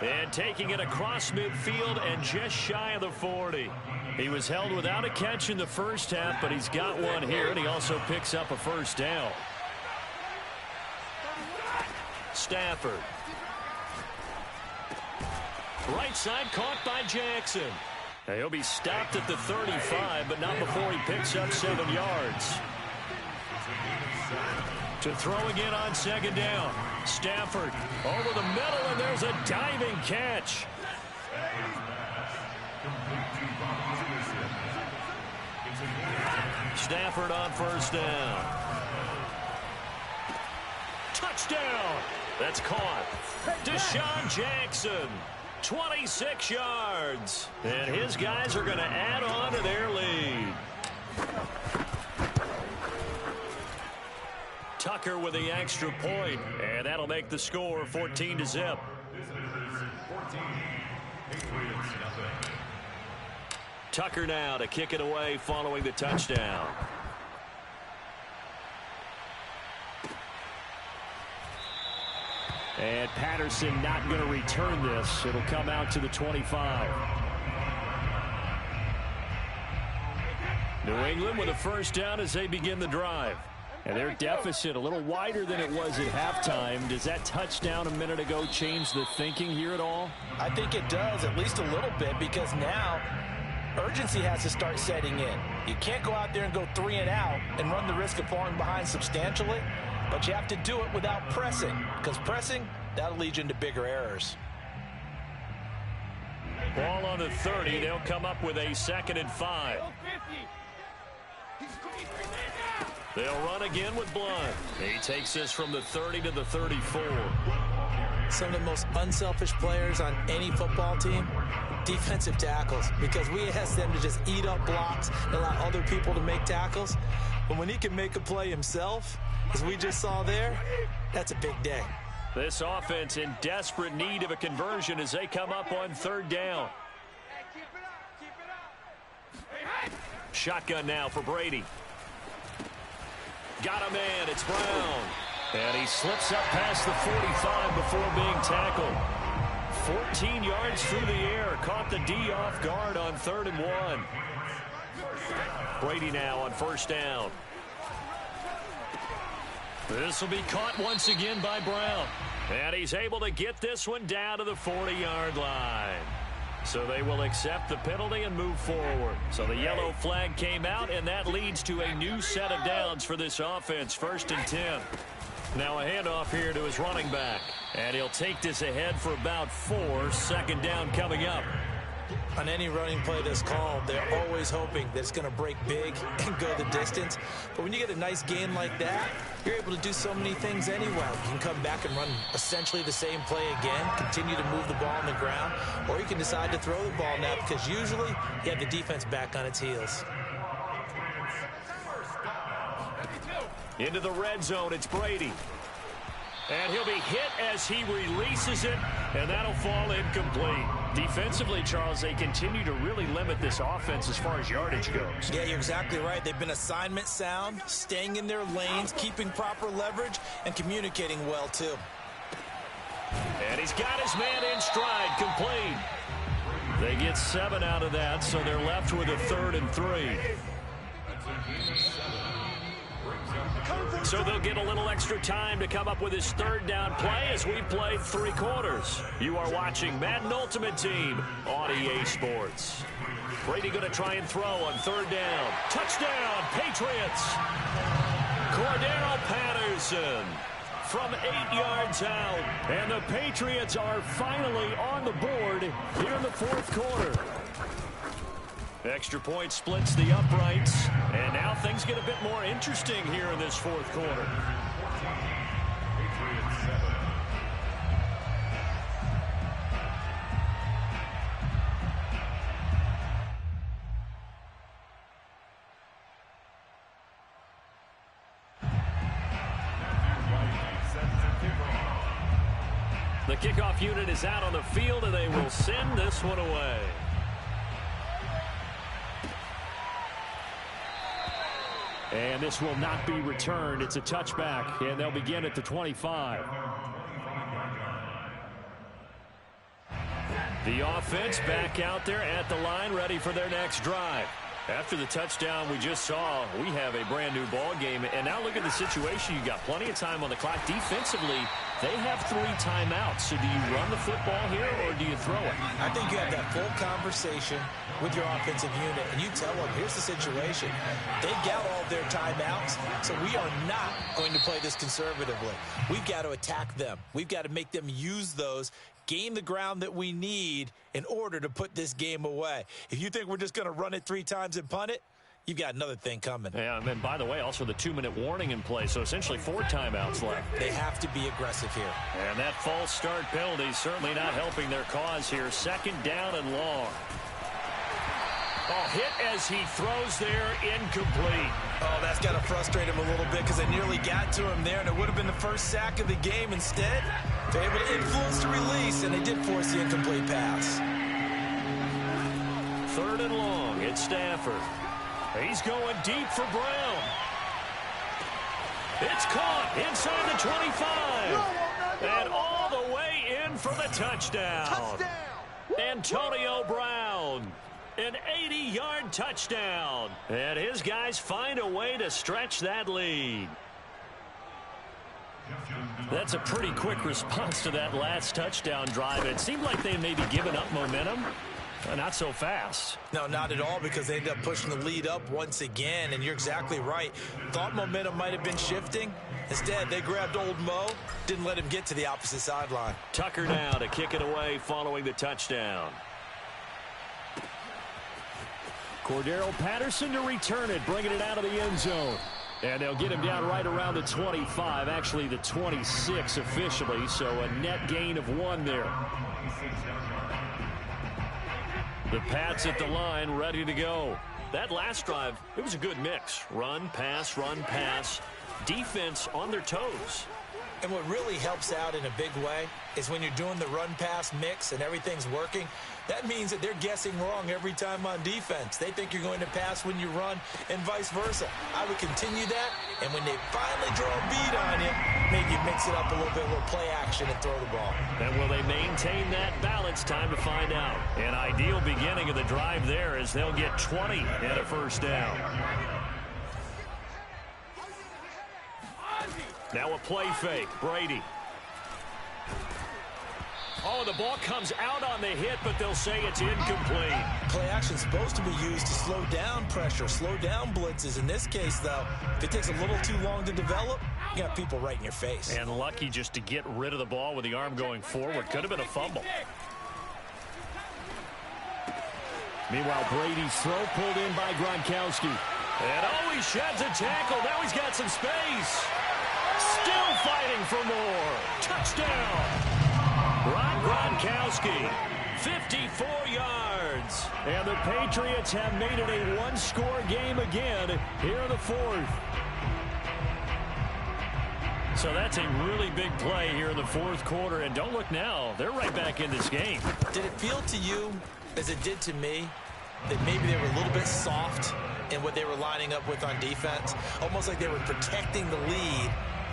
And taking it across midfield and just shy of the 40. He was held without a catch in the first half, but he's got one here, and he also picks up a first down. Stafford. Right side caught by Jackson. Now he'll be stopped at the 35, but not before he picks up 7 yards. To throw again on second down. Stafford over the middle, and there's a diving catch. Stafford on first down. Touchdown. That's caught. Deshaun Jackson, 26 yards. And his guys are going to add on to their lead. Tucker with the extra point, and that'll make the score 14-0. Tucker now to kick it away following the touchdown. And Patterson not going to return this. It'll come out to the 25. New England with a first down as they begin the drive. And their deficit a little wider than it was at halftime. Does that touchdown a minute ago change the thinking here at all? I think it does, at least a little bit, because now urgency has to start setting in. You can't go out there and go 3 and out and run the risk of falling behind substantially, but you have to do it without pressing, because pressing, that'll lead you into bigger errors. Ball on the 30. They'll come up with a 2nd and 5. They'll run again with Blunt. He takes this from the 30 to the 34. Some of the most unselfish players on any football team, defensive tackles, because we ask them to just eat up blocks and allow other people to make tackles. But when he can make a play himself, as we just saw there, that's a big day. This offense in desperate need of a conversion as they come up on 3rd down. Shotgun now for Brady. Got a man, it's Brown. And he slips up past the 45 before being tackled. 14 yards through the air, caught the D off guard on 3rd and 1. Brady now on first down. This will be caught once again by Brown. And he's able to get this one down to the 40-yard line. So they will accept the penalty and move forward. So the yellow flag came out, and that leads to a new set of downs for this offense. 1st and 10. Now a handoff here to his running back. And he'll take this ahead for about 4. 2nd down coming up. On any running play that's called, they're always hoping that it's going to break big and go the distance. But when you get a nice gain like that, you're able to do so many things anyway. You can come back and run essentially the same play again, continue to move the ball on the ground, or you can decide to throw the ball now because usually you have the defense back on its heels. Into the red zone, it's Brady. And he'll be hit as he releases it, and that'll fall incomplete. Defensively, Charles, they continue to really limit this offense as far as yardage goes. Yeah, you're exactly right. They've been assignment sound, staying in their lanes, keeping proper leverage, and communicating well, too. And he's got his man in stride, complete. They get 7 out of that, so they're left with a 3rd and 3. So they'll get a little extra time to come up with his 3rd down play as we played 3 quarters. You are watching Madden Ultimate Team on EA Sports. Brady going to try and throw on 3rd down. Touchdown, Patriots. Cordero Patterson from 8 yards out. And the Patriots are finally on the board here in the 4th quarter. Extra point splits the uprights, and now things get a bit more interesting here in this 4th quarter. kickoff unit is out on the field, and they will send this one away. And this will not be returned. It's a touchback, and they'll begin at the 25. The offense back out there at the line, ready for their next drive. After the touchdown we just saw, we have a brand-new ball game. And now look at the situation. You got plenty of time on the clock. Defensively, they have 3 timeouts. So do you run the football here, or do you throw it? I think you have that full conversation with your offensive unit, and you tell them, here's the situation. They got all their timeouts, so we are not going to play this conservatively. We've got to attack them. We've got to make them use those, gain the ground that we need in order to put this game away. If you think we're just going to run it 3 times and punt it, you've got another thing coming. Yeah, and by the way, also the 2-minute warning in play, so essentially 4 timeouts left. They have to be aggressive here. And that false start penalty certainly not helping their cause here. 2nd down and long. Oh, hit as he throws there, incomplete. Oh, that's got to frustrate him a little bit because they nearly got to him there, and it would have been the first sack of the game. Instead, they're able to influence the release, and they did force the incomplete pass. 3rd and long. It's Stafford. He's going deep for Brown. It's caught inside the 25. And all the way in for the touchdown. Antonio Brown. An 80-yard touchdown. And his guys find a way to stretch that lead. That's a pretty quick response to that last touchdown drive. It seemed like they may be giving up momentum. Not so fast. No, not at all, because they ended up pushing the lead up once again, and you're exactly right. Thought momentum might have been shifting. Instead, they grabbed old Mo, didn't let him get to the opposite sideline. Tucker now to kick it away following the touchdown. Cordero Patterson to return it, bringing it out of the end zone. And they'll get him down right around the 25, actually the 26 officially, so a net gain of 1 there. The Pats at the line, ready to go. That last drive, it was a good mix. Run, pass, defense on their toes. And what really helps out in a big way is when you're doing the run-pass mix and everything's working, that means that they're guessing wrong every time on defense. They think you're going to pass when you run and vice versa. I would continue that, and when they finally draw a beat on you, maybe you mix it up a little bit, a little play action and throw the ball. And will they maintain that balance? Time to find out. An ideal beginning of the drive there as they'll get 20 and a 1st down. Now a play fake. Brady. Oh, the ball comes out on the hit, but they'll say it's incomplete. Play action's supposed to be used to slow down pressure, slow down blitzes. In this case, though, if it takes a little too long to develop, you got people right in your face. And lucky just to get rid of the ball with the arm going forward. Could have been a fumble. Meanwhile, Brady's throw pulled in by Gronkowski. And oh, he sheds a tackle. Now he's got some space. Still fighting for more. Touchdown. Rob Gronkowski, 54 yards. And the Patriots have made it a 1-score game again here in the 4th. So that's a really big play here in the 4th quarter. And don't look now, they're right back in this game. Did it feel to you, as it did to me, that maybe they were a little bit soft in what they were lining up with on defense? Almost like they were protecting the lead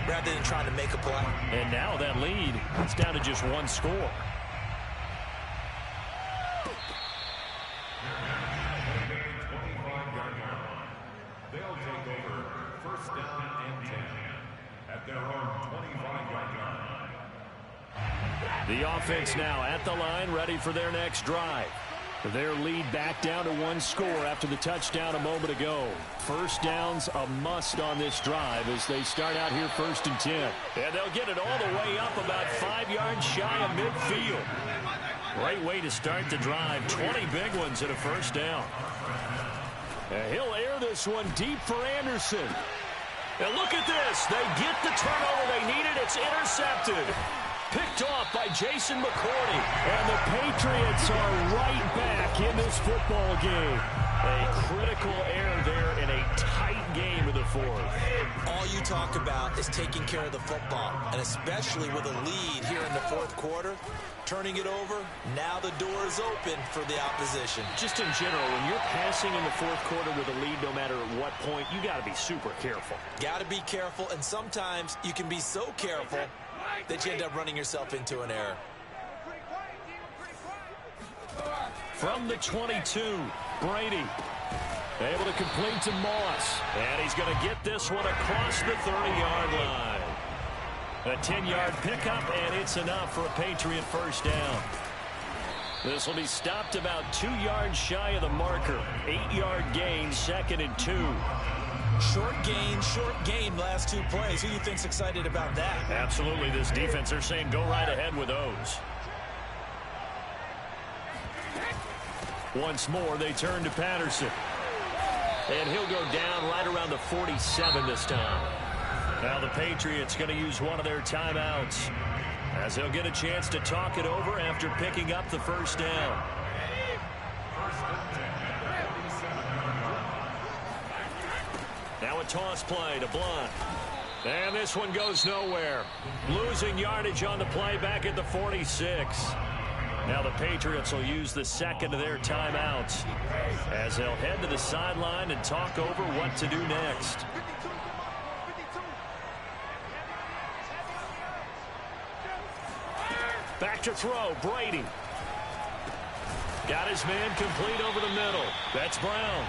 rather than trying to make a play. And now that lead is down to just 1 score. They'll take over 1st down and 10 at their own 25-yard line. The offense now at the line, ready for their next drive. Their lead back down to 1 score after the touchdown a moment ago. 1st down's a must on this drive as they start out here 1st and 10. And they'll get it all the way up about 5 yards shy of midfield. Great way to start the drive. 20 big ones at a 1st down. And he'll air this one deep for Anderson. And look at this. They get the turnover they needed. It's intercepted. Picked off by Jason McCourty. And the Patriots are right back back in this football game. A critical error there in a tight game of the fourth. All you talk about is taking care of the football, and especially with a lead here in the fourth quarter, turning it over, now the door is open for the opposition. Just in general, when you're passing in the fourth quarter with a lead, no matter at what point, you got to be super careful. Got to be careful, and sometimes you can be so careful that you end up running yourself into an error. From the 22, Brady able to complete to Moss. And he's going to get this one across the 30-yard line. A 10-yard pickup, and it's enough for a Patriot first down. This will be stopped about 2 yards shy of the marker. 8-yard gain, 2nd and 2. Short gain last 2 plays. Who do you think's excited about that? Absolutely. This defense, they're saying go right ahead with those. Once more, they turn to Patterson. And he'll go down right around the 47 this time. Now the Patriots going to use one of their timeouts, as they'll get a chance to talk it over after picking up the first down. Now a toss play to Blunt. And this one goes nowhere. Losing yardage on the play back at the 46. Now the Patriots will use the second of their timeouts, as they'll head to the sideline and talk over what to do next. Back to throw, Brady. Got his man complete over the middle. That's Brown.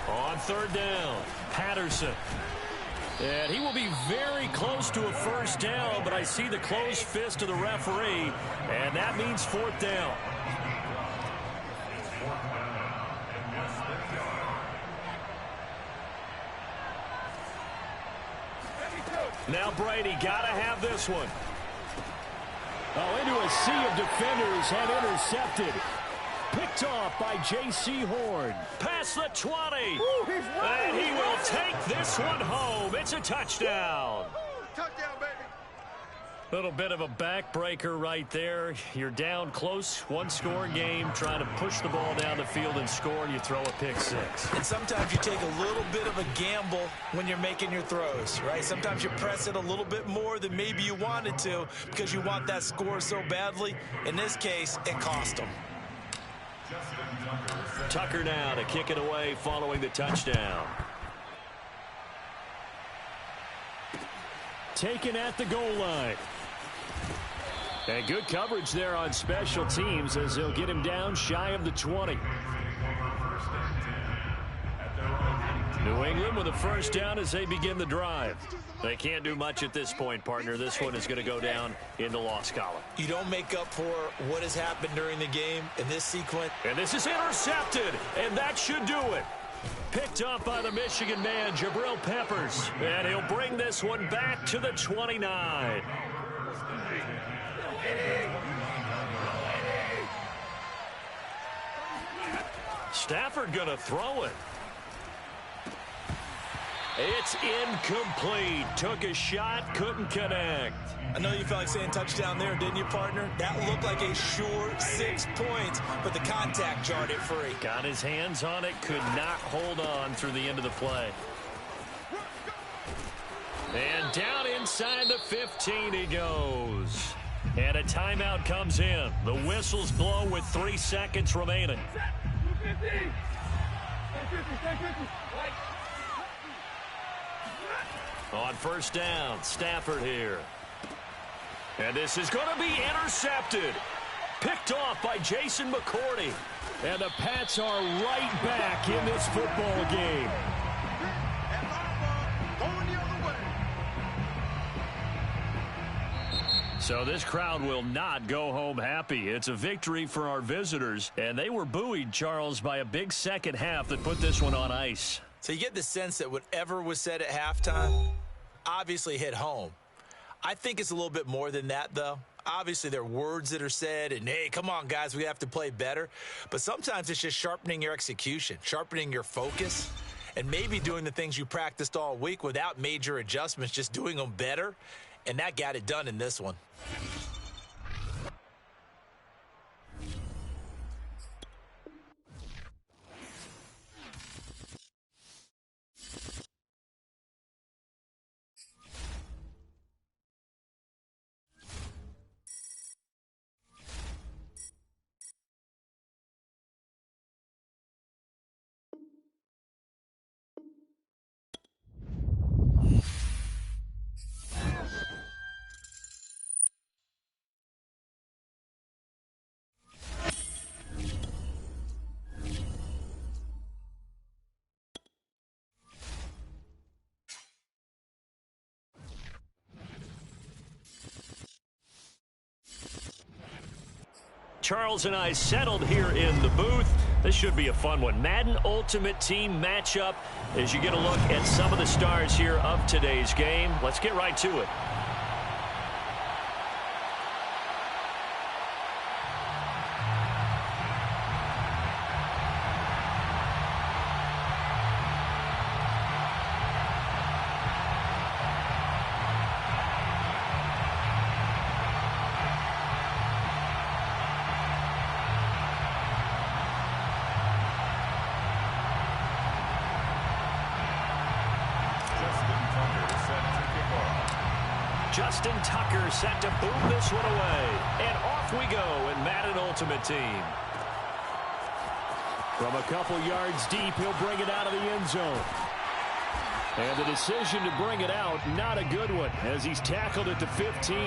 On third down, Patterson. And he will be very close to a first down, but I see the closed fist of the referee, and that means fourth down. Now Brady got to have this one. Oh, into a sea of defenders and intercepted. Picked off by J.C. Horn. Past the 20. Ooh, and he will take this one home. It's a touchdown. Touchdown, baby. Little bit of a backbreaker right there. You're down close, one-score game, trying to push the ball down the field and score, and you throw a pick six. And sometimes you take a little bit of a gamble when you're making your throws, right? Sometimes you press it a little bit more than maybe you wanted to because you want that score so badly. In this case, it cost them. Tucker now to kick it away following the touchdown. Taken at the goal line. And good coverage there on special teams as they'll get him down shy of the 20. New England with a first down as they begin the drive. They can't do much at this point, partner. This one is going to go down in the loss column. You don't make up for what has happened during the game in this sequence. And this is intercepted, and that should do it. Picked up by the Michigan man, Jabril Peppers. And he'll bring this one back to the 29. Stafford going to throw it. It's incomplete. Took a shot, couldn't connect. I know you felt like saying touchdown there, didn't you, partner? That looked like a sure 6 points, but the contact jarred it free. Got his hands on it, could not hold on through the end of the play. And down inside the 15 he goes. And a timeout comes in. The whistles blow with 3 seconds remaining. On first down, Stafford here. And this is going to be intercepted. Picked off by Jason McCourty. And the Pats are right back in this football game. So this crowd will not go home happy. It's a victory for our visitors. And they were buoyed, Charles, by a big second half that put this one on ice. So you get the sense that whatever was said at halftime obviously hit home. I think it's a little bit more than that, though. Obviously, there are words that are said, and, hey, come on, guys, we have to play better. But sometimes it's just sharpening your execution, sharpening your focus. and maybe doing the things you practiced all week without major adjustments, just doing them better, and that got it done in this one. Charles and I settled here in the booth. This should be a fun one. Madden Ultimate Team matchup as you get a look at some of the stars here of today's game. Let's get right to it. Justin Tucker set to boom this one away. And off we go in Madden Ultimate Team. From a couple yards deep, he'll bring it out of the end zone. And the decision to bring it out, not a good one, as he's tackled at the 15.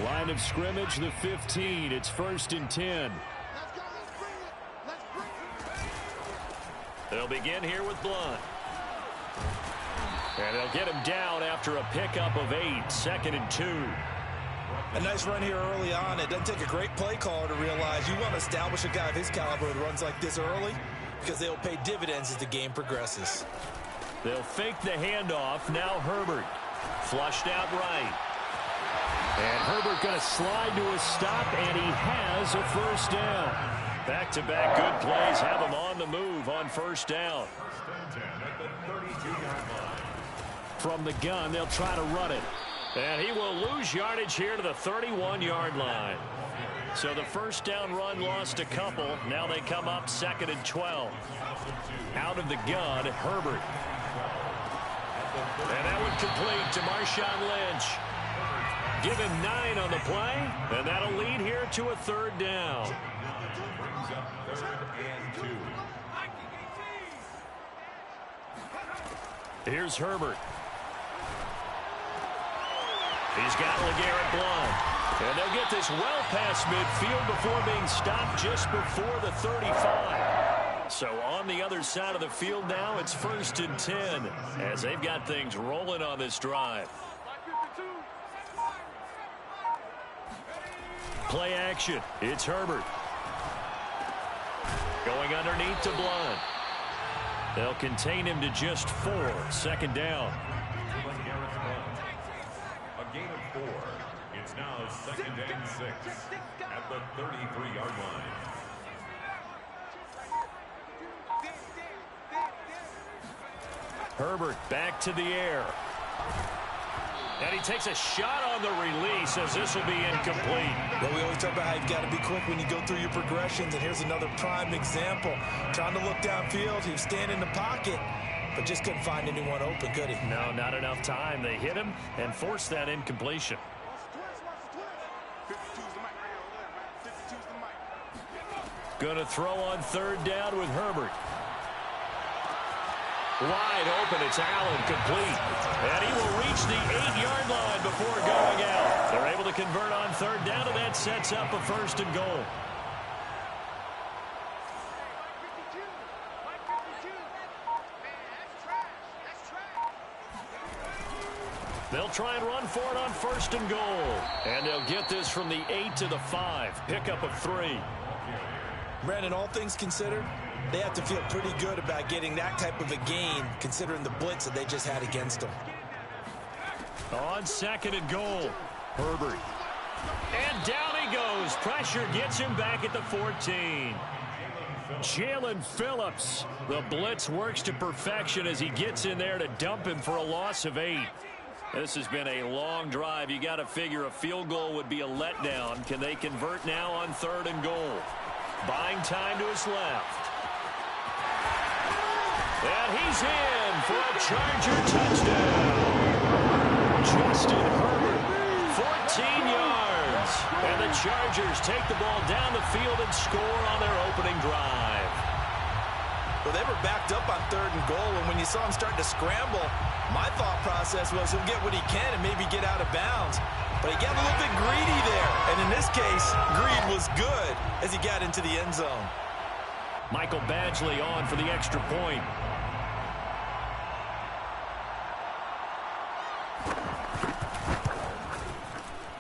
Line of scrimmage, the 15. It's 1st and 10. They'll begin here with Blunt. And they'll get him down after a pickup of 8, 2nd and 2. A nice run here early on. It doesn't take a great play caller to realize you want to establish a guy of his caliber with runs like this early because they'll pay dividends as the game progresses. They'll fake the handoff. Now Herbert. Flushed out right. And Herbert going to slide to a stop, and he has a 1st down. Back-to-back good plays have him on the move on 1st down. From the gun, they'll try to run it. And he will lose yardage here to the 31-yard line. So the 1st down run lost a couple. Now they come up 2nd and 12. Out of the gun, Herbert. And that one complete to Marshawn Lynch. Give him 9 on the play, and that'll lead here to a 3rd down. Brings up 3rd and 2. Here's Herbert. He's got LeGarrette Blount. And they'll get this well past midfield before being stopped just before the 35. So on the other side of the field now, it's 1st and 10 as they've got things rolling on this drive. Play action. It's Herbert. Going underneath to Blount. They'll contain him to just 4. 2nd down. A gain of 4. It's now 2nd and 6 at the 33-yard line. Herbert back to the air. And he takes a shot on the release as this will be incomplete. Well, we always talk about how you've got to be quick when you go through your progressions, and here's another prime example. Trying to look downfield, he was standing in the pocket, but just couldn't find anyone open, could he? No, not enough time. They hit him and forced that incompletion. Gonna throw on 3rd down with Herbert. Wide open, it's Allen, complete. And he will reach the 8-yard line before going out. They're able to convert on 3rd down, and that sets up a 1st and goal. They'll try and run for it on 1st and goal. And they'll get this from the 8 to the 5. Pickup of 3. Brandon, all things considered, they have to feel pretty good about getting that type of a gain, considering the blitz that they just had against them. On 2nd and goal, Herbert. And down he he goes. Pressure gets him back at the 14. Jalen Phillips. The blitz works to perfection as he gets in there to dump him for a loss of 8. This has been a long drive. You got to figure a field goal would be a letdown. Can they convert now on 3rd and goal? Buying time to his left. And he's in for a Charger touchdown. Justin Herbert, 14 yards. And the Chargers take the ball down the field and score on their opening drive. Well, they were backed up on 3rd and goal, and when you saw him starting to scramble, my thought process was he'll get what he can and maybe get out of bounds. But he got a little bit greedy there. And in this case, greed was good as he got into the end zone. Michael Badgley on for the extra point.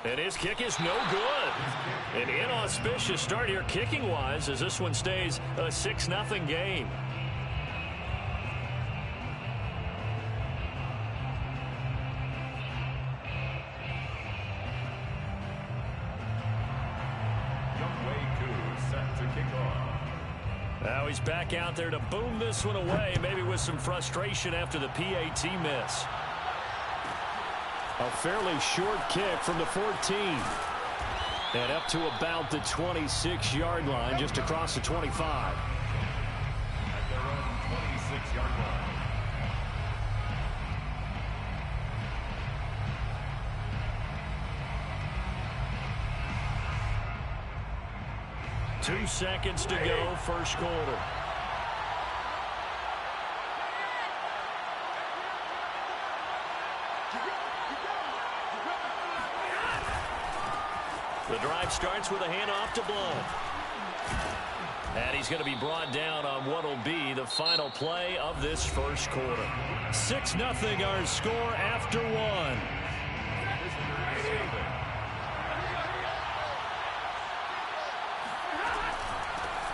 And his kick is no good. An inauspicious start here kicking-wise as this one stays a 6-0 game. Now he's back out there to boom this one away, maybe with some frustration after the PAT miss. A fairly short kick from the 14. And up to about the 26-yard line, just across the 25. At their own 26-yard line. Two seconds to go, first quarter. The drive starts with a handoff to Blount. And he's going to be brought down on what will be the final play of this first quarter. 6-0 our score after one.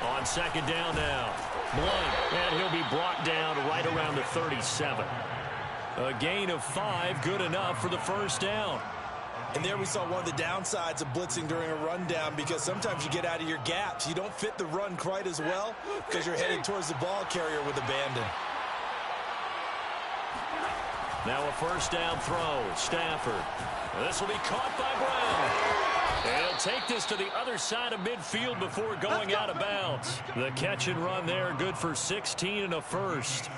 On second down now. Blount, and he'll be brought down right around the 37. A gain of 5, good enough for the first down. And there we saw one of the downsides of blitzing during a rundown, because sometimes you get out of your gaps. You don't fit the run quite as well because you're headed towards the ball carrier with abandon. Now a first down throw. Stafford. This will be caught by Brown. And he'll take this to the other side of midfield before going out of bounds. The catch and run there, good for 16 and a first.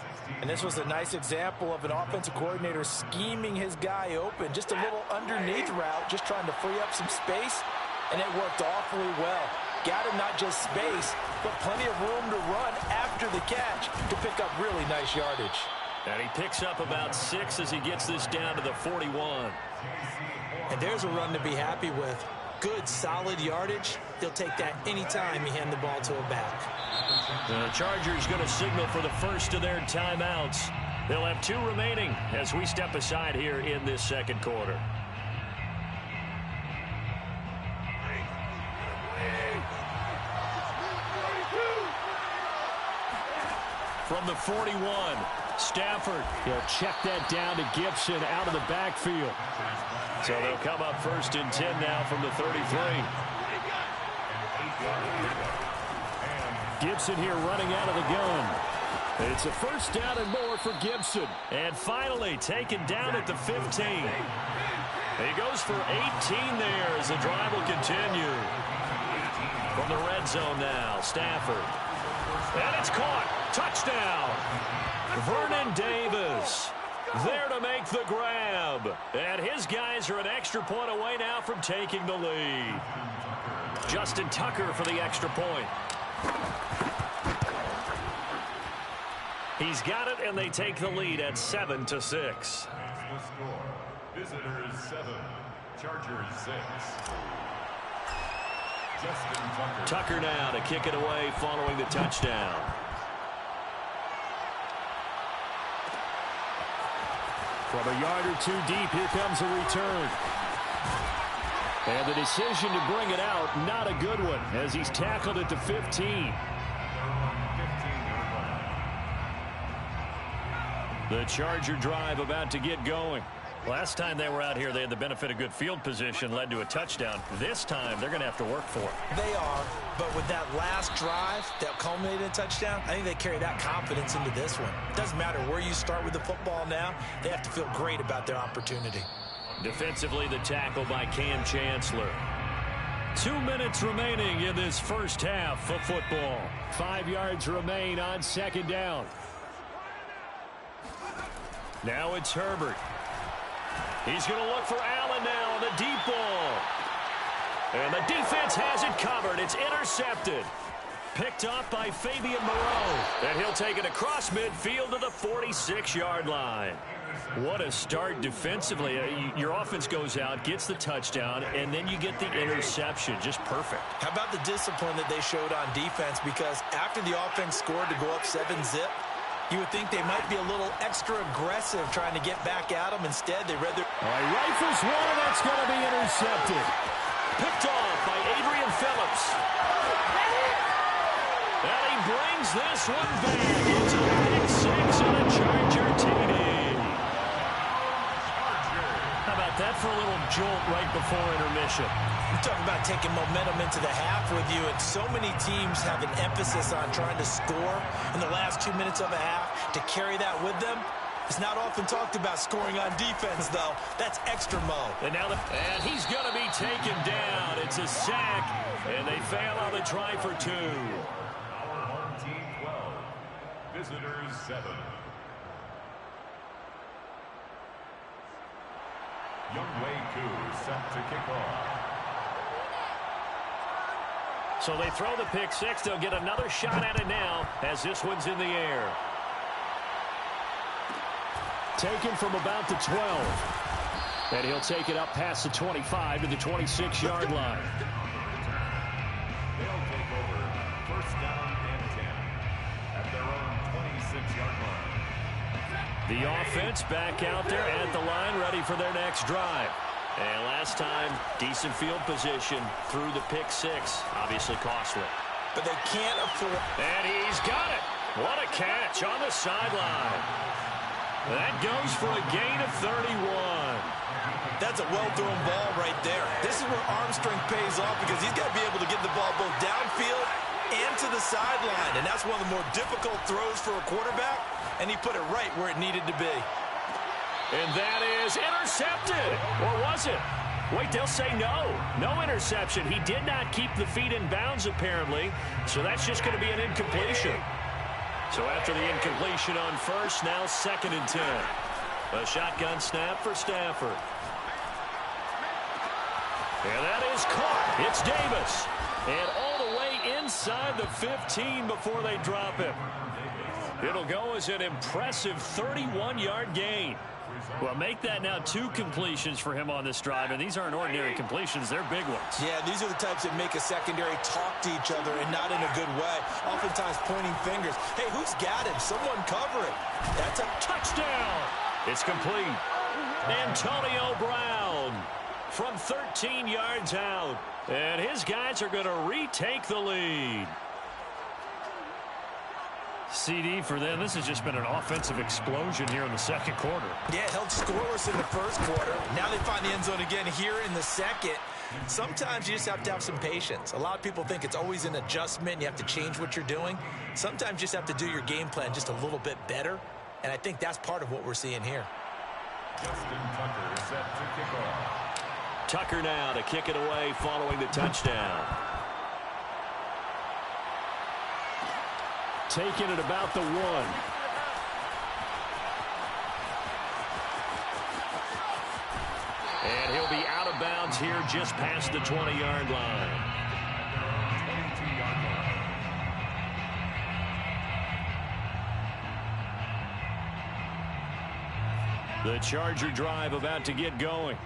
And this was a nice example of an offensive coordinator scheming his guy open. Just a little underneath route, just trying to free up some space, and it worked awfully well. Got him not just space, but plenty of room to run after the catch to pick up really nice yardage. And he picks up about 6 as he gets this down to the 41. And there's a run to be happy with. Good, solid yardage. They'll take that anytime you hand the ball to a back. The Chargers going to signal for the first of their timeouts. They'll have 2 remaining as we step aside here in this second quarter. From the 41, Stafford. He'll check that down to Gibson out of the backfield. So they'll come up first and 10 now from the 33. Gibson here running out of the gun. It's a first down and more for Gibson. And finally taken down at the 15. He goes for 18 there as the drive will continue. From the red zone now, Stafford. And it's caught. Touchdown. Vernon Davis there to make the grab. And his guys are an extra point away now from taking the lead. Justin Tucker for the extra point. He's got it, and they take the lead at 7-6. The score. Visitors 7, Chargers 6. Justin Tucker. Tucker now to kick it away following the touchdown. From a yard or 2 deep, here comes a return. And the decision to bring it out, not a good one, as he's tackled at the 15. The Charger drive about to get going. Last time they were out here, they had the benefit of good field position, led to a touchdown. This time, they're going to have to work for it. They are, but with that last drive that culminated in a touchdown, I think they carry that confidence into this one. Doesn't matter where you start with the football now, they have to feel great about their opportunity. Defensively, the tackle by Cam Chancellor. 2 minutes remaining in this first half of football. 5 yards remain on second down. Now it's Herbert. He's going to look for Allen now on the deep ball. And the defense has it covered. It's intercepted. Picked off by Fabian Moreau. And he'll take it across midfield to the 46-yard line. What a start defensively. Your offense goes out, gets the touchdown, and then you get the interception. Just perfect. How about the discipline that they showed on defense? Because after the offense scored to go up 7-zip, you would think they might be a little extra aggressive trying to get back at them. Instead, they read their... All right, rifles one, and that's going to be intercepted. Picked off by Adrian Phillips. And he brings this one back. It's a pick six and a Charger TD. How about that for a little jolt right before intermission? You talk about taking momentum into the half with you, and so many teams have an emphasis on trying to score in the last 2 minutes of a half. To carry that with them, it's not often talked about scoring on defense, though. That's extra mode. And now and he's going to be taken down. It's a sack, and they fail on the try for two. Our home team 12, visitors 7. Youngway Koo set to kick off. So they throw the pick six. They'll get another shot at it now as this one's in the air. Taken from about the 12. And he'll take it up past the 25 to the 26-yard line. They'll take over first down and 10 at their own 26-yard line. The offense back out there at the line, ready for their next drive. And last time, decent field position through the pick six. Obviously costly. But they can't afford... And he's got it. What a catch on the sideline. That goes for a gain of 31. That's a well-thrown ball right there. This is where arm strength pays off, because he's got to be able to get the ball both downfield and to the sideline. And that's one of the more difficult throws for a quarterback, and he put it right where it needed to be. And that is intercepted. Or was it? Wait, they'll say no. No interception. He did not keep the feet in bounds, apparently. So that's just going to be an incompletion. So after the incompletion on first, now 2nd and 10. A shotgun snap for Stafford. And that is caught. It's Davis. And all the way inside the 15 before they drop it. It'll go as an impressive 31-yard gain. Well, make that now 2 completions for him on this drive, and these aren't ordinary completions. They're big ones. Yeah, these are the types that make a secondary talk to each other, and not in a good way. Oftentimes pointing fingers. Hey, who's got him? Someone cover it. That's a touchdown. It's complete. Antonio Brown from 13 yards out. And his guys are going to retake the lead. CD for them. This has just been an offensive explosion here in the second quarter. Yeah, held scoreless in the first quarter. Now they find the end zone again here in the second. Sometimes you just have to have some patience. A lot of people think it's always an adjustment. You have to change what you're doing. Sometimes you just have to do your game plan just a little bit better. And I think that's part of what we're seeing here. Justin Tucker set to kick off. Tucker now to kick it away following the touchdown. Taken at about the 1. And he'll be out of bounds here just past the 20-yard line. 22-yard line. The Charger drive about to get going.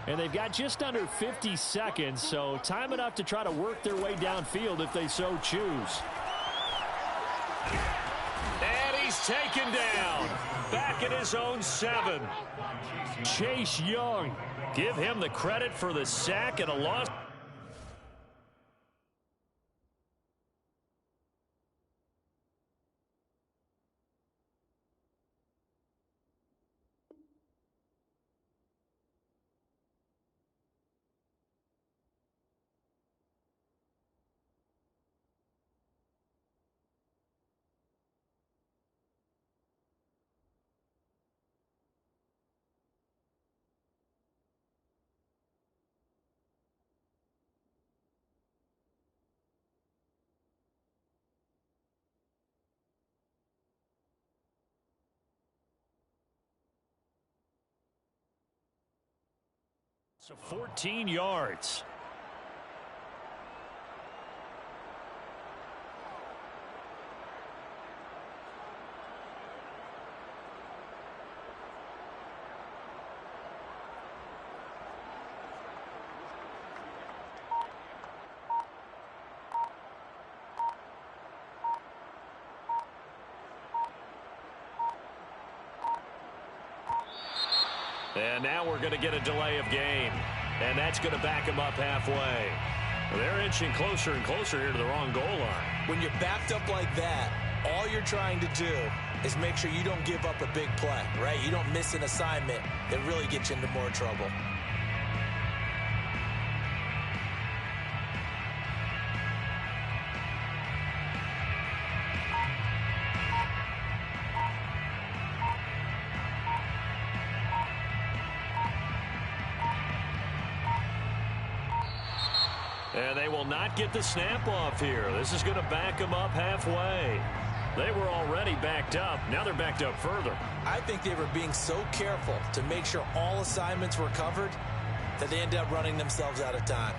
And they've got just under 50 seconds, so time enough to try to work their way downfield if they so choose. And he's taken down. Back at his own 7. Chase Young. Give him the credit for the sack and a loss. So 14 yards. And now we're going to get a delay of game. And that's going to back them up halfway. They're inching closer and closer here to the wrong goal line. When you're backed up like that, all you're trying to do is make sure you don't give up a big play, right? You don't miss an assignment that really gets you into more trouble. And they will not get the snap off here. This is going to back them up halfway. They were already backed up. Now they're backed up further. I think they were being so careful to make sure all assignments were covered that they ended up running themselves out of time.